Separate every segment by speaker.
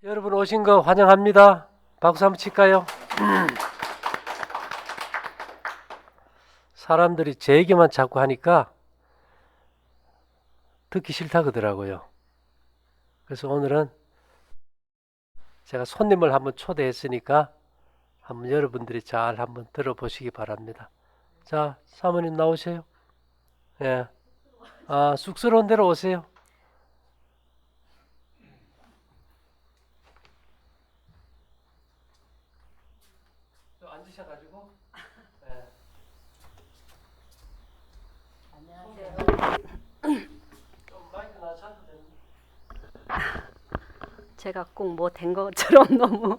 Speaker 1: 여러분 오신 거 환영합니다. 박수 한번 칠까요? 사람들이 제 얘기만 자꾸 하니까 듣기 싫다 그러더라고요. 그래서 오늘은 제가 손님을 한번 초대했으니까 한번 여러분들이 잘 한번 들어보시기 바랍니다. 자, 사모님 나오세요. 예. 쑥스러운 대로 오세요. 앉으셔가지고. 예. 좀 마이크 낮춰도 됩니다.
Speaker 2: 제가 꼭 뭐 된 것처럼 너무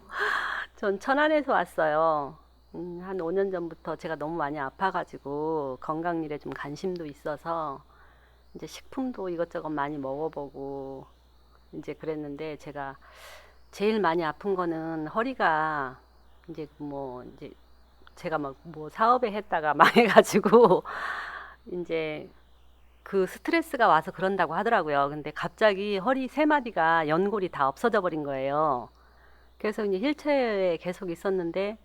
Speaker 2: 전 천안에서 왔어요. 한 5년 전부터 제가 너무 많이 아파가지고 건강 일에 좀 관심도 있어서 이제 식품도 이것저것 많이 먹어보고 이제 그랬는데 제가 제일 많이 아픈 거는 허리가 이제 제가 막 뭐 사업에 했다가 망해가지고 이제 그 스트레스가 와서 그런다고 하더라고요. 근데 갑자기 허리 세 마디가 연골이 다 없어져 버린 거예요. 그래서 이제 휠체어에 계속 있었는데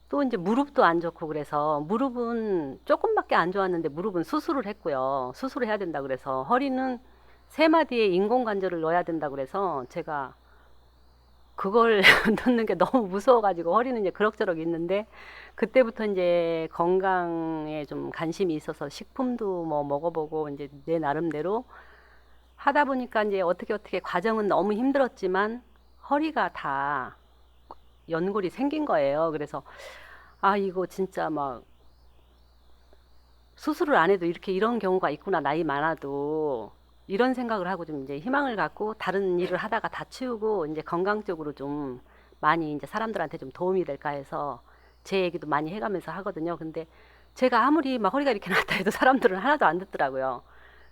Speaker 2: 또 이제 무릎도 안 좋고 그래서 무릎은 조금밖에 안 좋았는데 무릎은 수술을 했고요. 수술을 해야 된다 그래서 허리는 세 마디에 인공관절을 넣어야 된다 그래서 제가 그걸 넣는 게 너무 무서워가지고 허리는 이제 그럭저럭 있는데 그때부터 이제 건강에 좀 관심이 있어서 식품도 뭐 먹어보고 이제 내 나름대로 하다 보니까 이제 어떻게 과정은 너무 힘들었지만 허리가 다 연골이 생긴 거예요. 그래서 이거 진짜 막 수술을 안 해도 이런 경우가 있구나, 나이 많아도. 이런 생각을 하고 좀 이제 희망을 갖고 다른 일을 하다가 다치우고 이제 건강 쪽으로 좀 많이 이제 사람들한테 좀 도움이 될까 해서 제 얘기도 많이 해가면서 하거든요. 근데 제가 아무리 막 허리가 이렇게 나다 해도 사람들은 하나도 안 듣더라고요.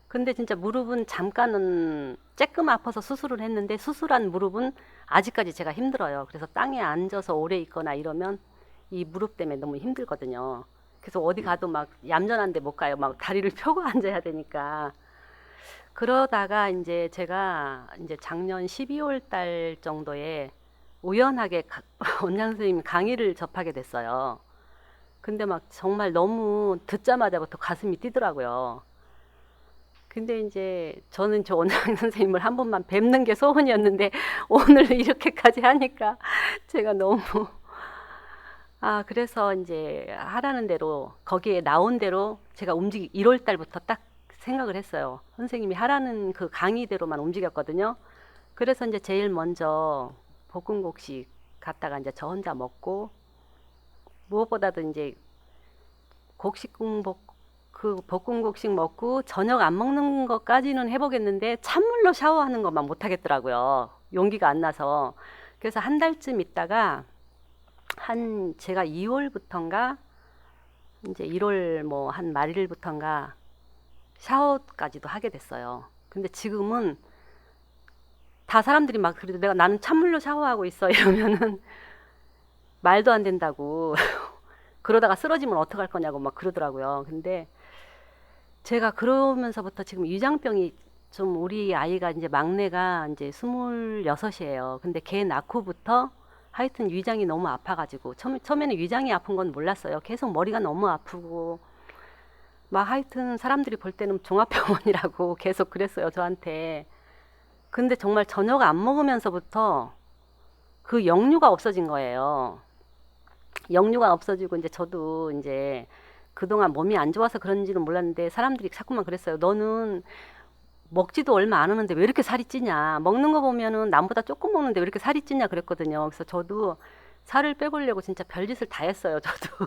Speaker 2: 근데 진짜 무릎은 잠깐은 쬐끔 아파서 수술을 했는데 수술한 무릎은 아직까지 제가 힘들어요. 그래서 땅에 앉아서 오래 있거나 이러면 이 무릎 때문에 너무 힘들거든요. 그래서 어디 가도 막 얌전한데 못 가요. 막 다리를 펴고 앉아야 되니까. 그러다가 이제 제가 이제 작년 12월 달 정도에 우연하게 원장 선생님 강의를 접하게 됐어요. 근데 막 정말 너무 듣자마자부터 가슴이 뛰더라고요. 근데 이제 저는 저 원장 선생님을 한 번만 뵙는 게 소원이었는데 오늘 이렇게까지 하니까 제가 너무 그래서 이제 하라는 대로 거기에 나온 대로 제가 1월 달부터 딱 생각을 했어요. 선생님이 하라는 그 강의대로만 움직였거든요. 그래서 이제 제일 먼저 볶음국식 갔다가 이제 저 혼자 먹고 무엇보다도 이제 그 볶음국식 먹고 저녁 안 먹는 것까지는 해보겠는데 찬물로 샤워하는 것만 못 하겠더라고요. 용기가 안 나서. 그래서 한 달쯤 있다가 제가 2월부터인가 이제 1월 뭐 한 말일부터인가 샤워까지도 하게 됐어요. 근데 지금은 다 사람들이 막 그래도 나는 찬물로 샤워하고 있어 이러면은 말도 안 된다고 그러다가 쓰러지면 어떡할 거냐고 막 그러더라고요. 근데 제가 그러면서부터 지금 위장병이 좀 우리 아이가 이제 막내가 이제 26이에요. 근데 걔 낳고부터 하여튼 위장이 너무 아파가지고 처음에는 위장이 아픈 건 몰랐어요. 계속 머리가 너무 아프고 막 하여튼 사람들이 볼 때는 종합병원이라고 계속 그랬어요, 저한테. 근데 정말 저녁 안 먹으면서부터 그 역류가 없어진 거예요. 역류가 없어지고 이제 저도 이제 그동안 몸이 안 좋아서 그런지는 몰랐는데 사람들이 자꾸만 그랬어요. 너는 먹지도 얼마 안 하는데 왜 이렇게 살이 찌냐. 먹는 거 보면은 남보다 조금 먹는데 왜 이렇게 살이 찌냐 그랬거든요. 그래서 저도 살을 빼보려고 진짜 별짓을 다 했어요, 저도.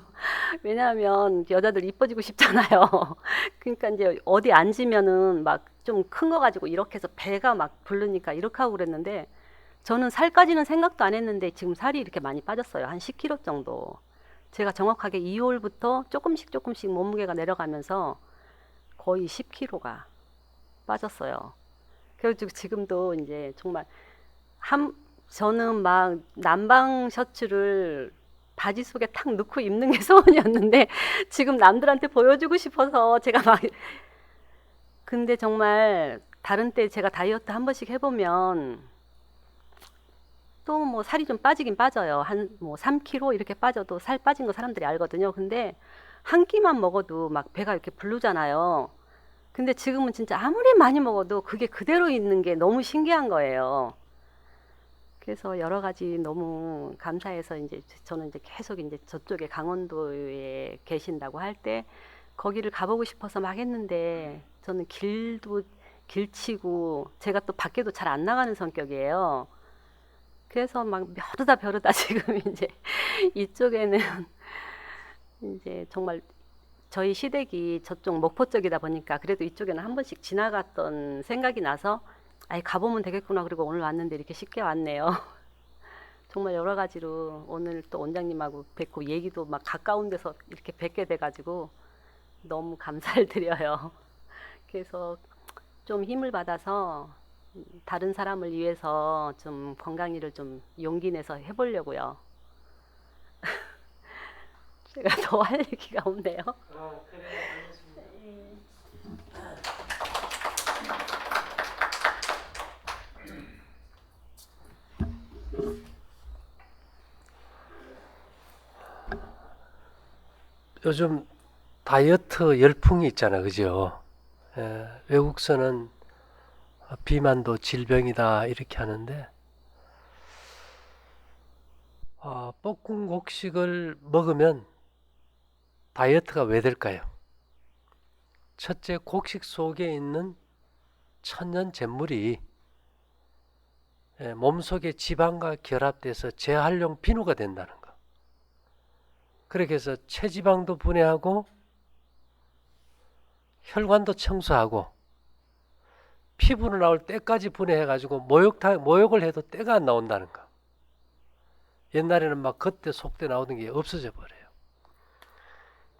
Speaker 2: 왜냐하면 여자들 이뻐지고 싶잖아요. 그러니까 이제 어디 앉으면은 막 좀 큰 거 가지고 이렇게 해서 배가 막 부르니까 이렇게 하고 그랬는데 저는 살까지는 생각도 안 했는데 지금 살이 이렇게 많이 빠졌어요. 한 10kg 정도. 제가 정확하게 2월부터 조금씩 몸무게가 내려가면서 거의 10kg가 빠졌어요. 그래서 지금도 이제 정말 저는 막 남방 셔츠를 바지 속에 탁 넣고 입는 게 소원이었는데 지금 남들한테 보여주고 싶어서 제가 막 근데 정말 다른 때 제가 다이어트 한 번씩 해보면 또 뭐 살이 좀 빠지긴 빠져요. 한 뭐 3kg 이렇게 빠져도 살 빠진 거 사람들이 알거든요. 근데 한 끼만 먹어도 막 배가 이렇게 부르잖아요. 근데 지금은 진짜 아무리 많이 먹어도 그게 그대로 있는 게 너무 신기한 거예요. 그래서 여러 가지 너무 감사해서 이제 저는 이제 계속 이제 저쪽에 강원도에 계신다고 할 때 거기를 가보고 싶어서 막 했는데 저는 길도 길치고 제가 또 밖에도 잘 안 나가는 성격이에요. 그래서 막 벼르다 지금 이제 이쪽에는 이제 정말 저희 시댁이 저쪽 목포 쪽이다 보니까 그래도 이쪽에는 한 번씩 지나갔던 생각이 나서 아예 가보면 되겠구나. 그리고 오늘 왔는데 이렇게 쉽게 왔네요. 정말 여러 가지로 오늘 또 원장님하고 뵙고 얘기도 막 가까운 데서 이렇게 뵙게 돼가지고 너무 감사를 드려요. 그래서 좀 힘을 받아서 다른 사람을 위해서 좀 건강일을 좀 용기 내서 해보려고요. 제가 더 할 얘기가 없네요.
Speaker 1: 그래, 알겠습니다. 요즘 다이어트 열풍이 있잖아, 그죠? 외국서는 비만도 질병이다 이렇게 하는데 볶은 곡식을 먹으면 다이어트가 왜 될까요? 첫째, 곡식 속에 있는 천연 잿물이 몸속의 지방과 결합돼서 재활용 비누가 된다는 거. 그렇게 해서 체지방도 분해하고 혈관도 청소하고 피부로 나올 때까지 분해해가지고 모욕을 해도 때가 안 나온다는 거. 옛날에는 막 겉대 속대 나오던 게 없어져 버려요.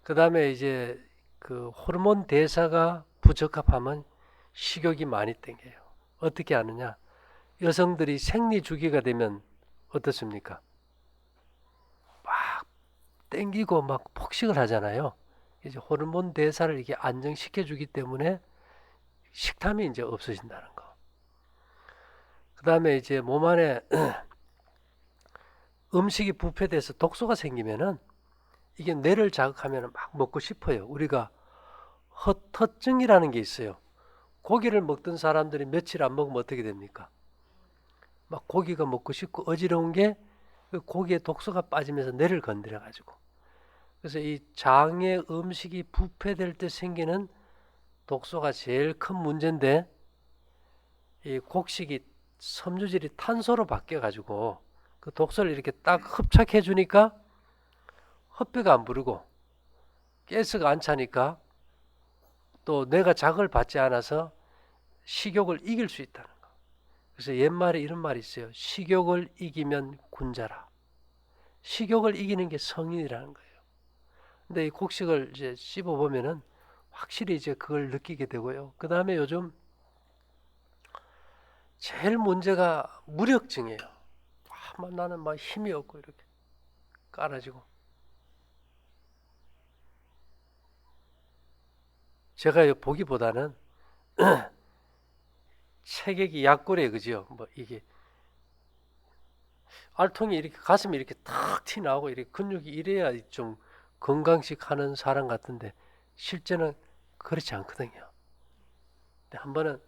Speaker 1: 그 다음에 이제 그 호르몬 대사가 부적합하면 식욕이 많이 땡겨요. 어떻게 하느냐? 여성들이 생리 주기가 되면 어떻습니까? 막 땡기고 막 폭식을 하잖아요. 이제 호르몬 대사를 이게 안정시켜 주기 때문에 식탐이 이제 없어진다는 거. 그 다음에 이제 몸 안에 음식이 부패돼서 독소가 생기면은 이게 뇌를 자극하면 막 먹고 싶어요. 우리가 허증이라는 게 있어요. 고기를 먹던 사람들이 며칠 안 먹으면 어떻게 됩니까? 막 고기가 먹고 싶고 어지러운 게 그 고기에 독소가 빠지면서 뇌를 건드려 가지고. 그래서 이 장에 음식이 부패될 때 생기는 독소가 제일 큰 문제인데 이 곡식이 섬유질이 탄소로 바뀌어 가지고 그 독소를 이렇게 딱 흡착해 주니까 헛배가 안 부르고 가스가 안 차니까 또 뇌가 자극을 받지 않아서 식욕을 이길 수 있다는 거. 그래서 옛말에 이런 말이 있어요. 식욕을 이기면 군자라. 식욕을 이기는 게 성인이라는 거예요. 근데 이 곡식을 이제 씹어 보면은 확실히 이제 그걸 느끼게 되고요. 그 다음에 요즘 제일 문제가 무력증이에요. 나는 막 힘이 없고 이렇게 깔아지고. 제가 보기보다는 체격이 약골이에요, 그죠? 뭐 이게 알통이 이렇게 가슴이 이렇게 탁 튀나오고 이렇게 근육이 이래야 좀 건강식 하는 사람 같은데 실제는 그렇지 않거든요. 근데 한 번은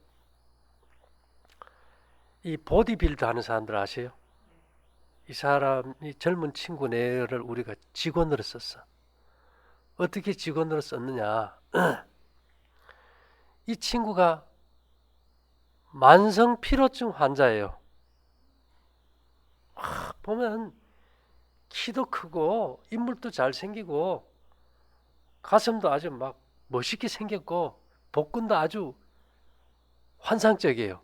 Speaker 1: 이 보디빌드 하는 사람들 아세요? 이 사람이 젊은 친구 네를 우리가 직원으로 썼어. 어떻게 직원으로 썼느냐? 이 친구가 만성 피로증 환자예요. 보면 키도 크고 인물도 잘생기고 가슴도 아주 막 멋있게 생겼고 복근도 아주 환상적이에요.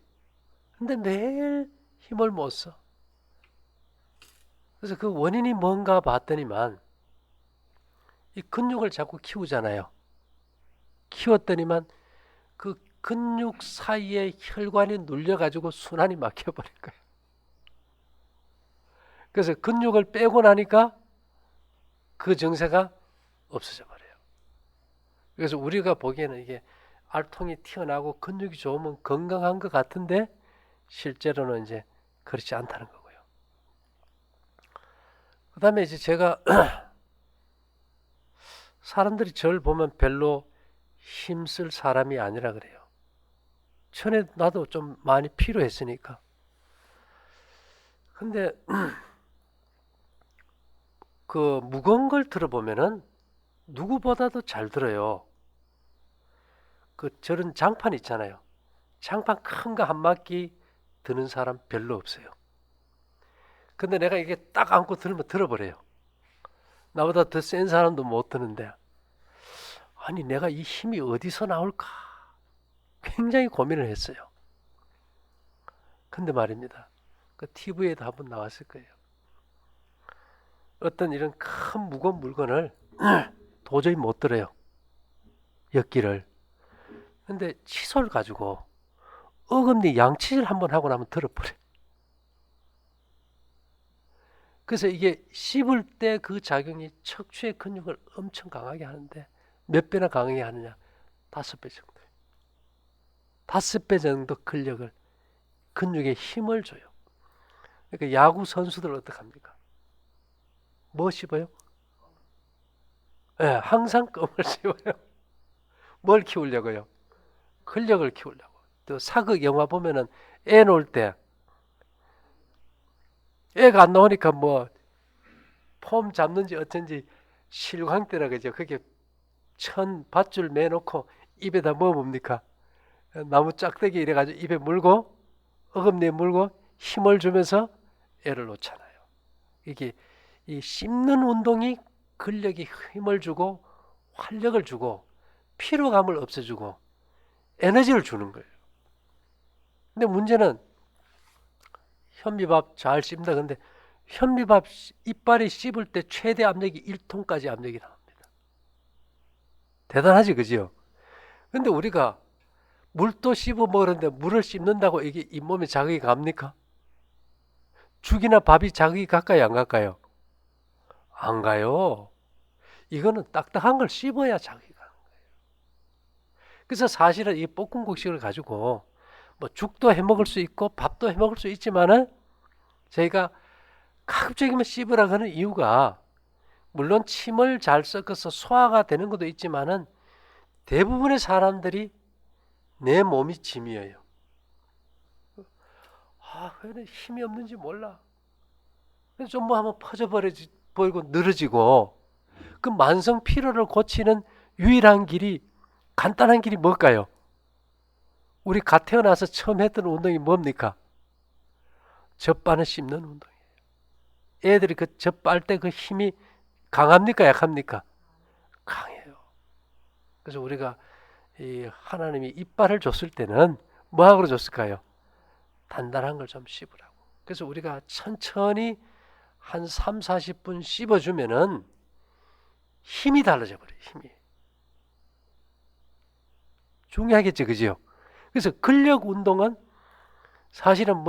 Speaker 1: 근데 매일 힘을 못 써. 그래서 그 원인이 뭔가 봤더니만 이 근육을 자꾸 키우잖아요. 키웠더니만 그 근육 사이에 혈관이 눌려가지고 순환이 막혀버린 거예요. 그래서 근육을 빼고 나니까 그 증세가 없어져 버려요. 그래서 우리가 보기에는 이게 알통이 튀어나오고 근육이 좋으면 건강한 것 같은데 실제로는 이제 그렇지 않다는 거고요. 그다음에 이제 제가 사람들이 저를 보면 별로 힘쓸 사람이 아니라 그래요. 전에 나도 좀 많이 필요했으니까. 근데 그 무거운 걸 들어보면은 누구보다도 잘 들어요. 그 저런 장판 있잖아요. 장판 큰 거 한 바퀴 드는 사람 별로 없어요. 근데 내가 이게 딱 안고 들면 들어버려요. 나보다 더 센 사람도 못 드는데, 아니 내가 이 힘이 어디서 나올까 굉장히 고민을 했어요. 근데 말입니다, 그 TV에도 한번 나왔을 거예요. 어떤 이런 큰 무거운 물건을 도저히 못 들어요, 엮기를. 근데 칫솔 가지고 어금니 양치질 한번 하고 나면 들어버려. 그래서 이게 씹을 때 그 작용이 척추의 근육을 엄청 강하게 하는데, 몇 배나 강하게 하느냐? 5배 정도. 5배 정도 근력을, 근육에 힘을 줘요. 그러니까 야구 선수들 어떡합니까? 뭐 씹어요? 예, 항상 껌을 씹어요. 뭘 키우려고요? 근력을 키우려고. 또 사극 영화 보면은 애 놓을 때 애가 안 나오니까 뭐 폼 잡는지 어쩐지 실광대라 그죠? 그게 천 밧줄 매놓고 입에다 뭐 뭡니까? 나무 짝대기 이래가지고 입에 물고 어금니에 물고 힘을 주면서 애를 놓잖아요. 이게 이 씹는 운동이 근력에 힘을 주고 활력을 주고 피로감을 없애주고 에너지를 주는 거예요. 근데 문제는 현미밥 잘 씹는다. 근데 현미밥 이빨이 씹을 때 최대 압력이 1톤까지 압력이 나옵니다. 대단하지, 그지요? 근데 우리가 물도 씹어 먹는데 물을 씹는다고 이게 잇몸에 자극이 갑니까? 죽이나 밥이 자극이 갈까요, 안 갈까요? 안 가요. 이거는 딱딱한 걸 씹어야 자극이 가는 거예요. 그래서 사실은 이 볶음국식을 가지고 뭐 죽도 해 먹을 수 있고 밥도 해 먹을 수 있지만은, 저희가 가급적이면 씹으라 하는 이유가, 물론 침을 잘 섞어서 소화가 되는 것도 있지만은 대부분의 사람들이 내 몸이 짐이에요. 왜 힘이 없는지 몰라. 그래서 좀 뭐 하면 퍼져버리지 보이고 늘어지고, 그 만성 피로를 고치는 유일한 길이, 간단한 길이 뭘까요? 우리 갓 태어나서 처음 했던 운동이 뭡니까? 젖바늘 씹는 운동이에요. 애들이 그 젖빨 때 그 힘이 강합니까, 약합니까? 강해요. 그래서 우리가 이 하나님이 이빨을 줬을 때는 뭐하고 줬을까요? 단단한 걸 좀 씹으라고. 그래서 우리가 천천히 한 3, 40분 씹어주면은 힘이 달라져 버려요. 힘이. 중요하겠죠, 그지요? 그래서 근력 운동은 사실은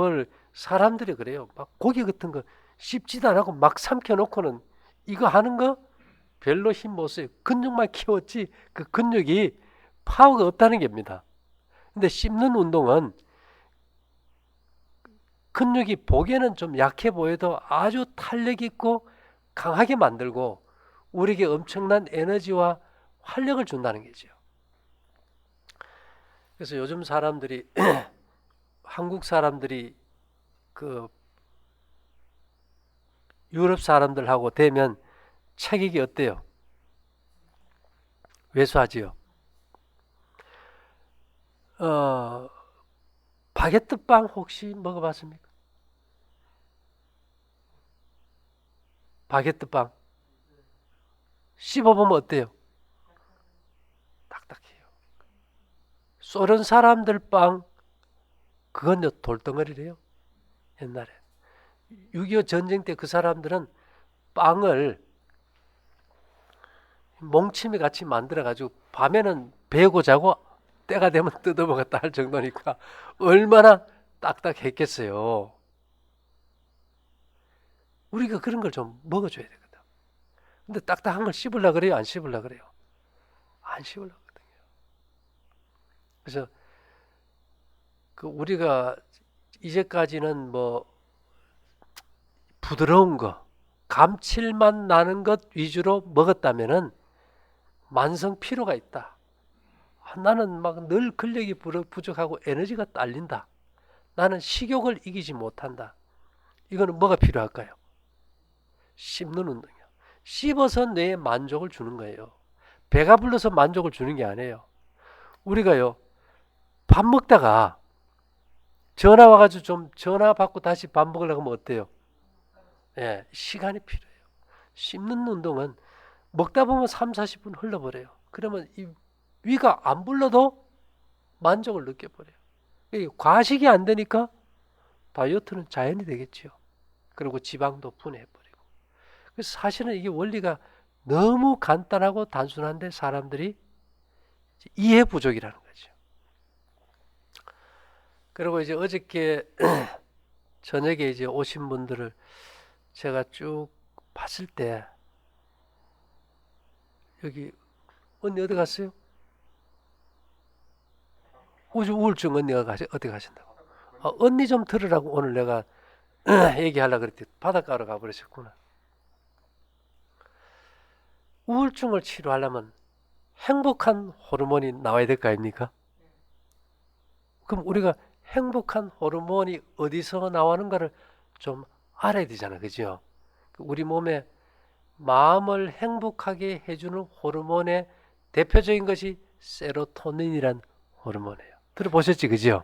Speaker 1: 사람들이 그래요. 막 고기 같은 거 씹지도 안 하고 막 삼켜놓고는 이거 하는 거 별로 힘 못 써요. 근육만 키웠지 그 근육이 파워가 없다는 겁니다. 근데 씹는 운동은 근육이 보기에는 좀 약해 보여도 아주 탄력 있고 강하게 만들고 우리에게 엄청난 에너지와 활력을 준다는 거죠. 그래서 요즘 사람들이 한국 사람들이 그 유럽 사람들하고 되면 체격이 어때요? 왜소하지요? 바게트 빵 혹시 먹어봤습니까? 바게트 빵 씹어보면 어때요? 딱딱해요. 소련 사람들 빵, 그건 돌덩어리래요. 옛날에 6.25 전쟁 때 그 사람들은 빵을 몽치미 같이 만들어 가지고 밤에는 베고 자고 때가 되면 뜯어 먹었다 할 정도니까 얼마나 딱딱했겠어요. 우리가 그런 걸 좀 먹어줘야 되거든. 근데 딱딱한 걸 씹으려 그래요, 안 씹으려 그래요? 안 씹으려 거든요. 그래서 그 우리가 이제까지는 뭐 부드러운 거, 감칠맛 나는 것 위주로 먹었다면은 만성 피로가 있다. 나는 막 늘 근력이 부족하고 에너지가 딸린다. 나는 식욕을 이기지 못한다. 이거는 뭐가 필요할까요? 씹는 운동이요. 씹어서 뇌에 만족을 주는 거예요. 배가 불러서 만족을 주는 게 아니에요. 우리가요, 밥 먹다가 전화 와가지고 좀 전화 받고 다시 밥 먹으려고 하면 어때요? 예, 시간이 필요해요. 씹는 운동은 먹다 보면 3, 40분 흘러버려요. 그러면 이 위가 안 불러도 만족을 느껴버려요. 과식이 안 되니까 다이어트는 자연히 되겠죠. 그리고 지방도 분해해버리고. 그래서 사실은 이게 원리가 너무 간단하고 단순한데 사람들이 이해 부족이라는 거죠. 그리고 이제 어저께 저녁에 이제 오신 분들을 제가 쭉 봤을 때 여기 언니 어디 갔어요? 우울증 언니가 어디 가신다고? 언니 좀 들으라고 오늘 내가 얘기하려고 그랬더니 바닷가로 가버리셨구나. 우울증을 치료하려면 행복한 호르몬이 나와야 될 거 아닙니까? 그럼 우리가 행복한 호르몬이 어디서 나오는가를 좀 알아야 되잖아, 그죠? 우리 몸에 마음을 행복하게 해주는 호르몬의 대표적인 것이 세로토닌이란 호르몬이에요. 들어보셨지, 그죠?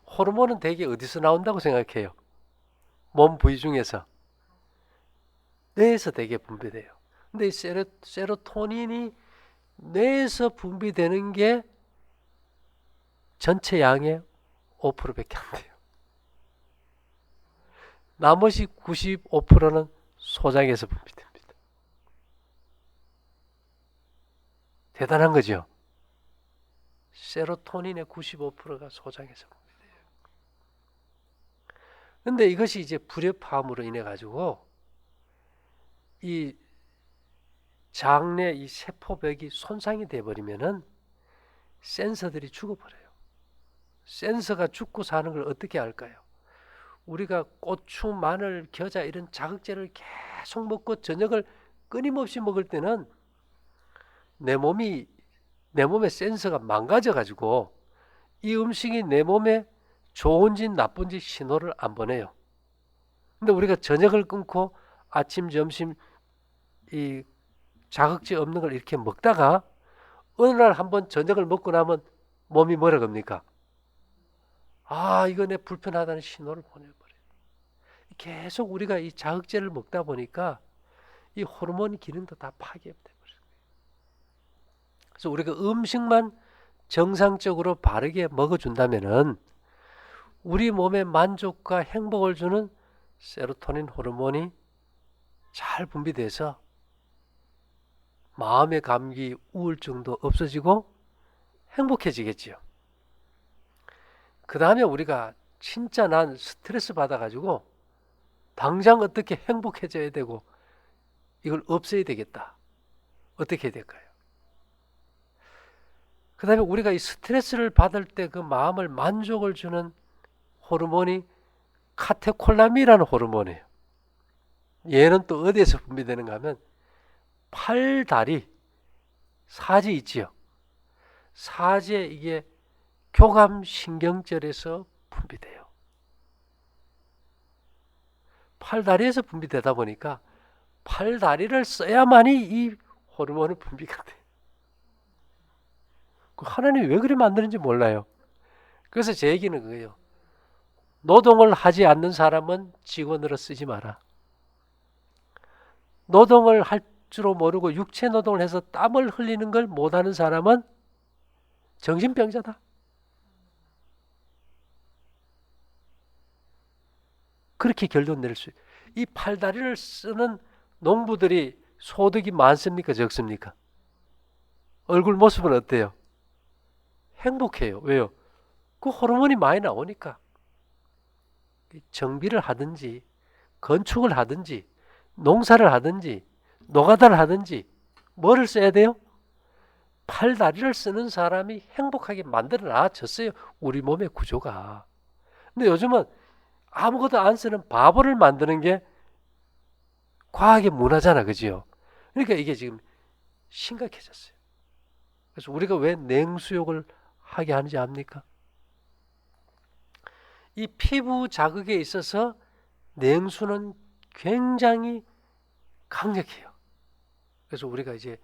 Speaker 1: 호르몬은 대개 어디서 나온다고 생각해요? 몸 부위 중에서 뇌에서 대개 분비돼요. 근데 이 세로토닌이 뇌에서 분비되는 게 전체 양의 5%밖에 안 돼요. 나머지 95%는 소장에서 분비됩니다. 대단한 거죠. 세로토닌의 95%가 소장에서 분비돼요. 근데 이것이 이제 불협화음으로 인해 가지고 이 장내 이 세포벽이 손상이 돼 버리면은 센서들이 죽어버려요. 센서가 죽고 사는 걸 어떻게 알까요? 우리가 고추, 마늘, 겨자 이런 자극제를 계속 먹고 저녁을 끊임없이 먹을 때는 내 몸의 센서가 망가져 가지고 이 음식이 내 몸에 좋은지 나쁜지 신호를 안 보내요. 근데 우리가 저녁을 끊고 아침, 점심 이 자극제 없는 걸 이렇게 먹다가 어느 날 한번 저녁을 먹고 나면 몸이 뭐라 겁니까? 이거 내 불편하다는 신호를 보내버려요. 계속 우리가 이 자극제를 먹다 보니까 이 호르몬 기능도 다 파괴돼 버려요. 그래서 우리가 음식만 정상적으로 바르게 먹어준다면은 우리 몸에 만족과 행복을 주는 세로토닌 호르몬이 잘 분비돼서 마음의 감기, 우울증도 없어지고 행복해지겠지요. 그 다음에 우리가 진짜 난 스트레스 받아가지고 당장 어떻게 행복해져야 되고 이걸 없애야 되겠다. 어떻게 해야 될까요? 그 다음에 우리가 이 스트레스를 받을 때 그 마음을 만족을 주는 호르몬이 카테콜라민이라는 호르몬이에요. 얘는 또 어디에서 분비되는가 하면 팔다리, 사지 있지요. 사지에 이게 교감신경절에서 분비돼요. 팔다리에서 분비되다 보니까 팔다리를 써야만이 이 호르몬은 분비가 돼요. 하나님이 왜 그래 만드는지 몰라요. 그래서 제 얘기는 그거예요. 노동을 하지 않는 사람은 직원으로 쓰지 마라. 노동을 할 줄로 모르고 육체 노동을 해서 땀을 흘리는 걸 못하는 사람은 정신병자다. 그렇게 결론 낼 수 있어요. 이 팔다리를 쓰는 농부들이 소득이 많습니까? 적습니까? 얼굴 모습은 어때요? 행복해요. 왜요? 그 호르몬이 많이 나오니까. 정비를 하든지 건축을 하든지 농사를 하든지 노가다를 하든지 뭐를 써야 돼요? 팔다리를 쓰는 사람이 행복하게 만들어 놔졌어요. 우리 몸의 구조가. 근데 요즘은 아무것도 안 쓰는 바보를 만드는 게 과학의 문화잖아, 그지요? 그러니까 이게 지금 심각해졌어요. 그래서 우리가 왜 냉수욕을 하게 하는지 압니까? 이 피부 자극에 있어서 냉수는 굉장히 강력해요. 그래서 우리가 이제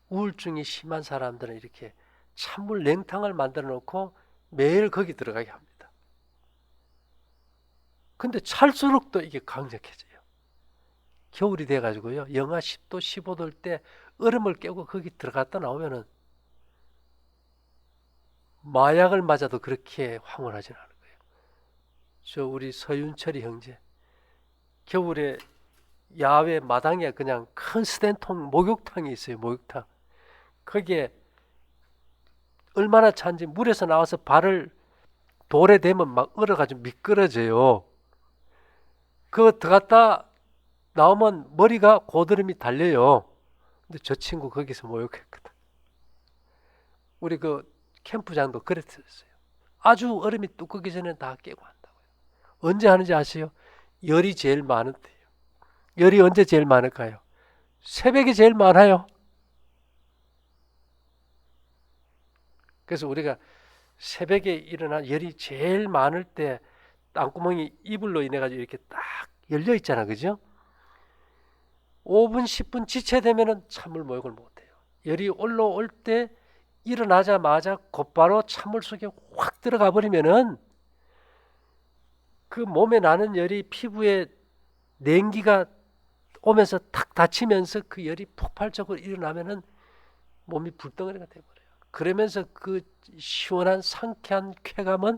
Speaker 1: 우울증이 심한 사람들은 이렇게 찬물 냉탕을 만들어 놓고 매일 거기 들어가게 합니다. 근데 찰수록 또 이게 강력해져요. 겨울이 돼가지고요, 영하 10도, 15도일 때 얼음을 깨고 거기 들어갔다 나오면은 마약을 맞아도 그렇게 황홀하지는 않은 거예요. 저 우리 서윤철이 형제, 겨울에 야외 마당에 그냥 큰 스텐통 목욕탕이 있어요. 목욕탕. 거기에 얼마나 찬지 물에서 나와서 발을 돌에 대면 막 얼어가지고 미끄러져요. 그거 들어갔다 나오면 머리가 고드름이 달려요. 근데 저 친구 거기서 목욕했거든. 우리 그 캠프장도 그랬었어요. 아주 얼음이 뚝 기 전에 다 깨고 한다고요. 언제 하는지 아세요? 열이 제일 많을 때예요. 열이 언제 제일 많을까요? 새벽에 제일 많아요. 그래서 우리가 새벽에 일어나 열이 제일 많을 때 땅구멍이 이불로 인해 가지고 이렇게 딱 열려 있잖아, 그죠? 5분 10분 지체되면은 찬물 목욕을 못 해요. 열이 올라올 때 일어나자마자 곧바로 찬물 속에 확 들어가 버리면은 그 몸에 나는 열이 피부에 냉기가 오면서 탁 닫히면서 그 열이 폭발적으로 일어나면은 몸이 불덩어리가 돼버려요. 그러면서 그 시원한 상쾌한 쾌감은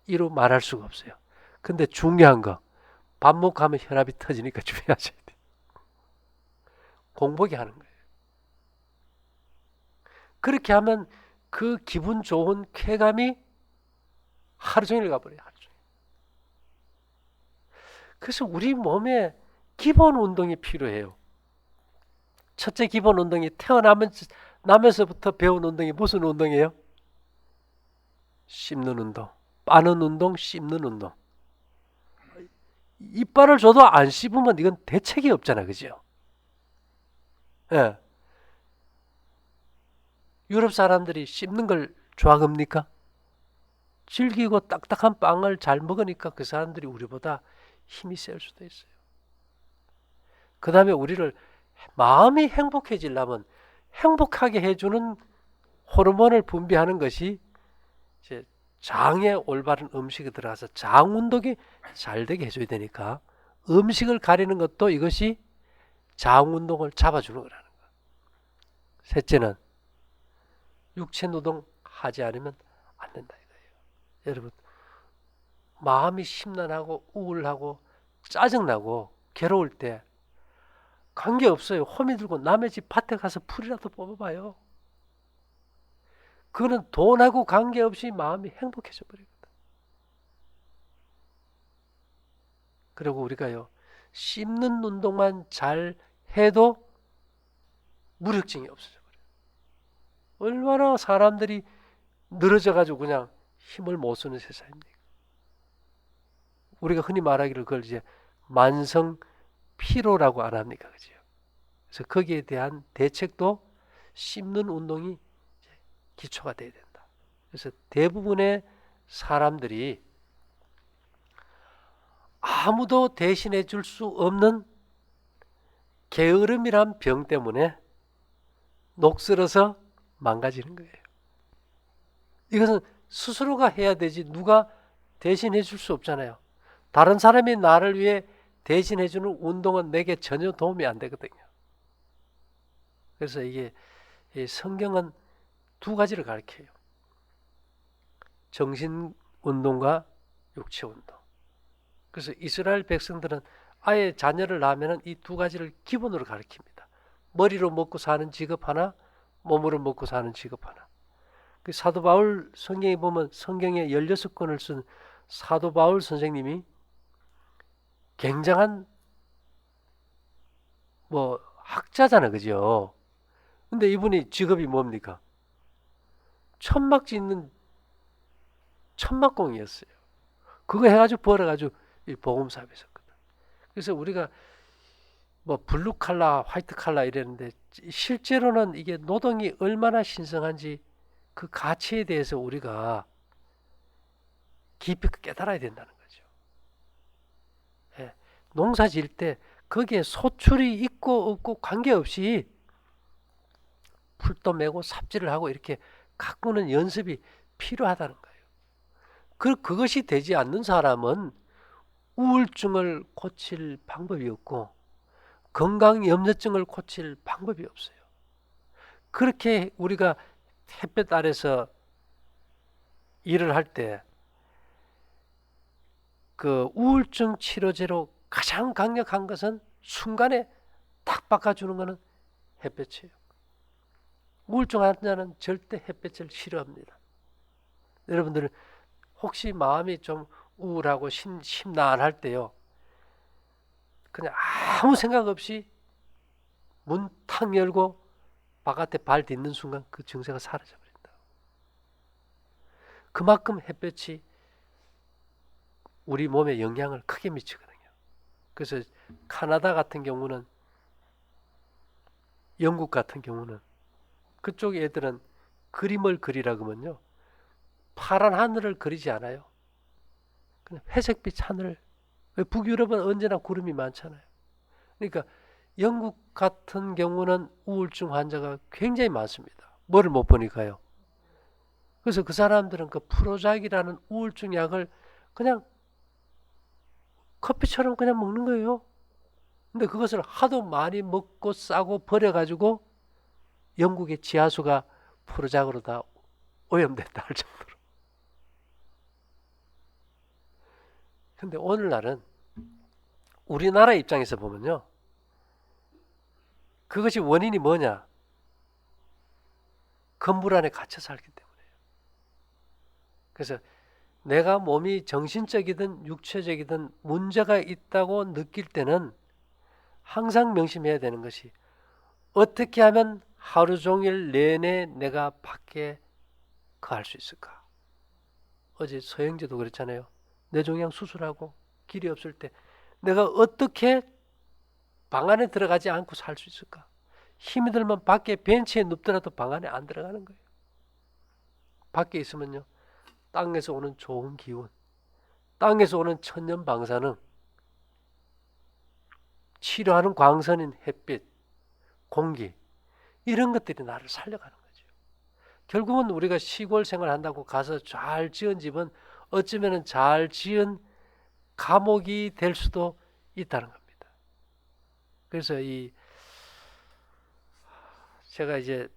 Speaker 1: 이루 말할 수가 없어요. 근데 중요한 거, 밥 먹고 하면 혈압이 터지니까 주의하셔야 돼요. 공복이 하는 거예요. 그렇게 하면 그 기분 좋은 쾌감이 하루 종일 가버려요. 하루 종일. 그래서 우리 몸에 기본 운동이 필요해요. 첫째 기본 운동이 태어나면서부터 배운 운동이 무슨 운동이에요? 씹는 운동. 빠는 운동, 씹는 운동. 이빨을 줘도 안 씹으면 이건 대책이 없잖아, 그죠? 예. 유럽 사람들이 씹는 걸 좋아합니까? 질기고 딱딱한 빵을 잘 먹으니까 그 사람들이 우리보다 힘이 셀 수도 있어요. 그 다음에 우리를 마음이 행복해지려면 행복하게 해주는 호르몬을 분비하는 것이 이제 장에 올바른 음식이 들어가서 장 운동이 잘 되게 해줘야 되니까 음식을 가리는 것도 이것이 장 운동을 잡아주는 거라는 거예요. 셋째는 육체 노동 하지 않으면 안 된다 이거예요. 여러분, 마음이 심란하고 우울하고 짜증나고 괴로울 때 관계없어요. 호미 들고 남의 집 밭에 가서 풀이라도 뽑아봐요. 그거는 돈하고 관계없이 마음이 행복해져 버리거든. 그리고 우리가요, 씹는 운동만 잘 해도 무력증이 없어져 버려요. 얼마나 사람들이 늘어져 가지고 그냥 힘을 못 쓰는 세상입니까? 우리가 흔히 말하기를 그걸 이제 만성 피로라고 안 합니까? 그죠? 그래서 거기에 대한 대책도 씹는 운동이 기초가 돼야 된다. 그래서 대부분의 사람들이 아무도 대신해 줄 수 없는 게으름이란 병 때문에 녹슬어서 망가지는 거예요. 이것은 스스로가 해야 되지 누가 대신해 줄 수 없잖아요. 다른 사람이 나를 위해 대신해 주는 운동은 내게 전혀 도움이 안 되거든요. 그래서 이게 성경은 두 가지를 가르쳐요. 정신 운동과 육체 운동. 그래서 이스라엘 백성들은 아예 자녀를 낳으면 이 두 가지를 기본으로 가르칩니다. 머리로 먹고 사는 직업 하나, 몸으로 먹고 사는 직업 하나. 그 사도 바울 성경에 보면 성경에 16권을 쓴 사도 바울 선생님이 굉장한 학자잖아, 그죠? 근데 이분이 직업이 뭡니까? 천막 짓는 천막공이었어요. 그거 해가지고 벌어가지고 이 복음사업에 있었거든. 그래서 우리가 뭐 블루 칼라, 화이트 칼라 이랬는데 실제로는 이게 노동이 얼마나 신성한지 그 가치에 대해서 우리가 깊이 깨달아야 된다는 거죠. 예, 농사 지을 때 거기에 소출이 있고 없고 관계없이 풀도 메고 삽질을 하고 이렇게 가꾸는 연습이 필요하다는 거예요. 그것이 되지 않는 사람은 우울증을 고칠 방법이 없고 건강염려증을 고칠 방법이 없어요. 그렇게 우리가 햇볕 아래서 일을 할 때 그 우울증 치료제로 가장 강력한 것은 순간에 딱 바꿔주는 것은 햇볕이에요. 우울증 환자는 절대 햇볕을 싫어합니다. 여러분들 혹시 마음이 좀 우울하고 심란할 때요, 그냥 아무 생각 없이 문 탁 열고 바깥에 발 딛는 순간 그 증세가 사라져 버린다. 그만큼 햇볕이 우리 몸에 영향을 크게 미치거든요. 그래서 캐나다 같은 경우는, 영국 같은 경우는 그쪽 애들은 그림을 그리라 그러면요, 파란 하늘을 그리지 않아요. 그냥 회색빛 하늘. 북유럽은 언제나 구름이 많잖아요. 그러니까 영국 같은 경우는 우울증 환자가 굉장히 많습니다. 뭐를 못 보니까요. 그래서 그 사람들은 그 프로작이라는 우울증 약을 그냥 커피처럼 그냥 먹는 거예요. 근데 그것을 하도 많이 먹고 싸고 버려가지고 영국의 지하수가 프로작으로 다 오염됐다 할 정도로. 근데 오늘날은 우리나라 입장에서 보면요, 그것이 원인이 뭐냐? 건물 안에 갇혀 살기 때문에요. 그래서 내가 몸이 정신적이든 육체적이든 문제가 있다고 느낄 때는 항상 명심해야 되는 것이, 어떻게 하면 하루 종일 내내 내가 밖에 거할 수 있을까? 어제 서영재도 그랬잖아요. 뇌종양 수술하고 길이 없을 때 내가 어떻게 방 안에 들어가지 않고 살 수 있을까? 힘이 들면 밖에 벤치에 눕더라도 방 안에 안 들어가는 거예요. 밖에 있으면요, 땅에서 오는 좋은 기운, 땅에서 오는 천년 방사능, 치료하는 광선인 햇빛, 공기, 이런 것들이 나를 살려가는 거죠. 결국은 우리가 시골 생활한다고 가서 잘 지은 집은 어쩌면 잘 지은 감옥이 될 수도 있다는 겁니다. 그래서 제가 이제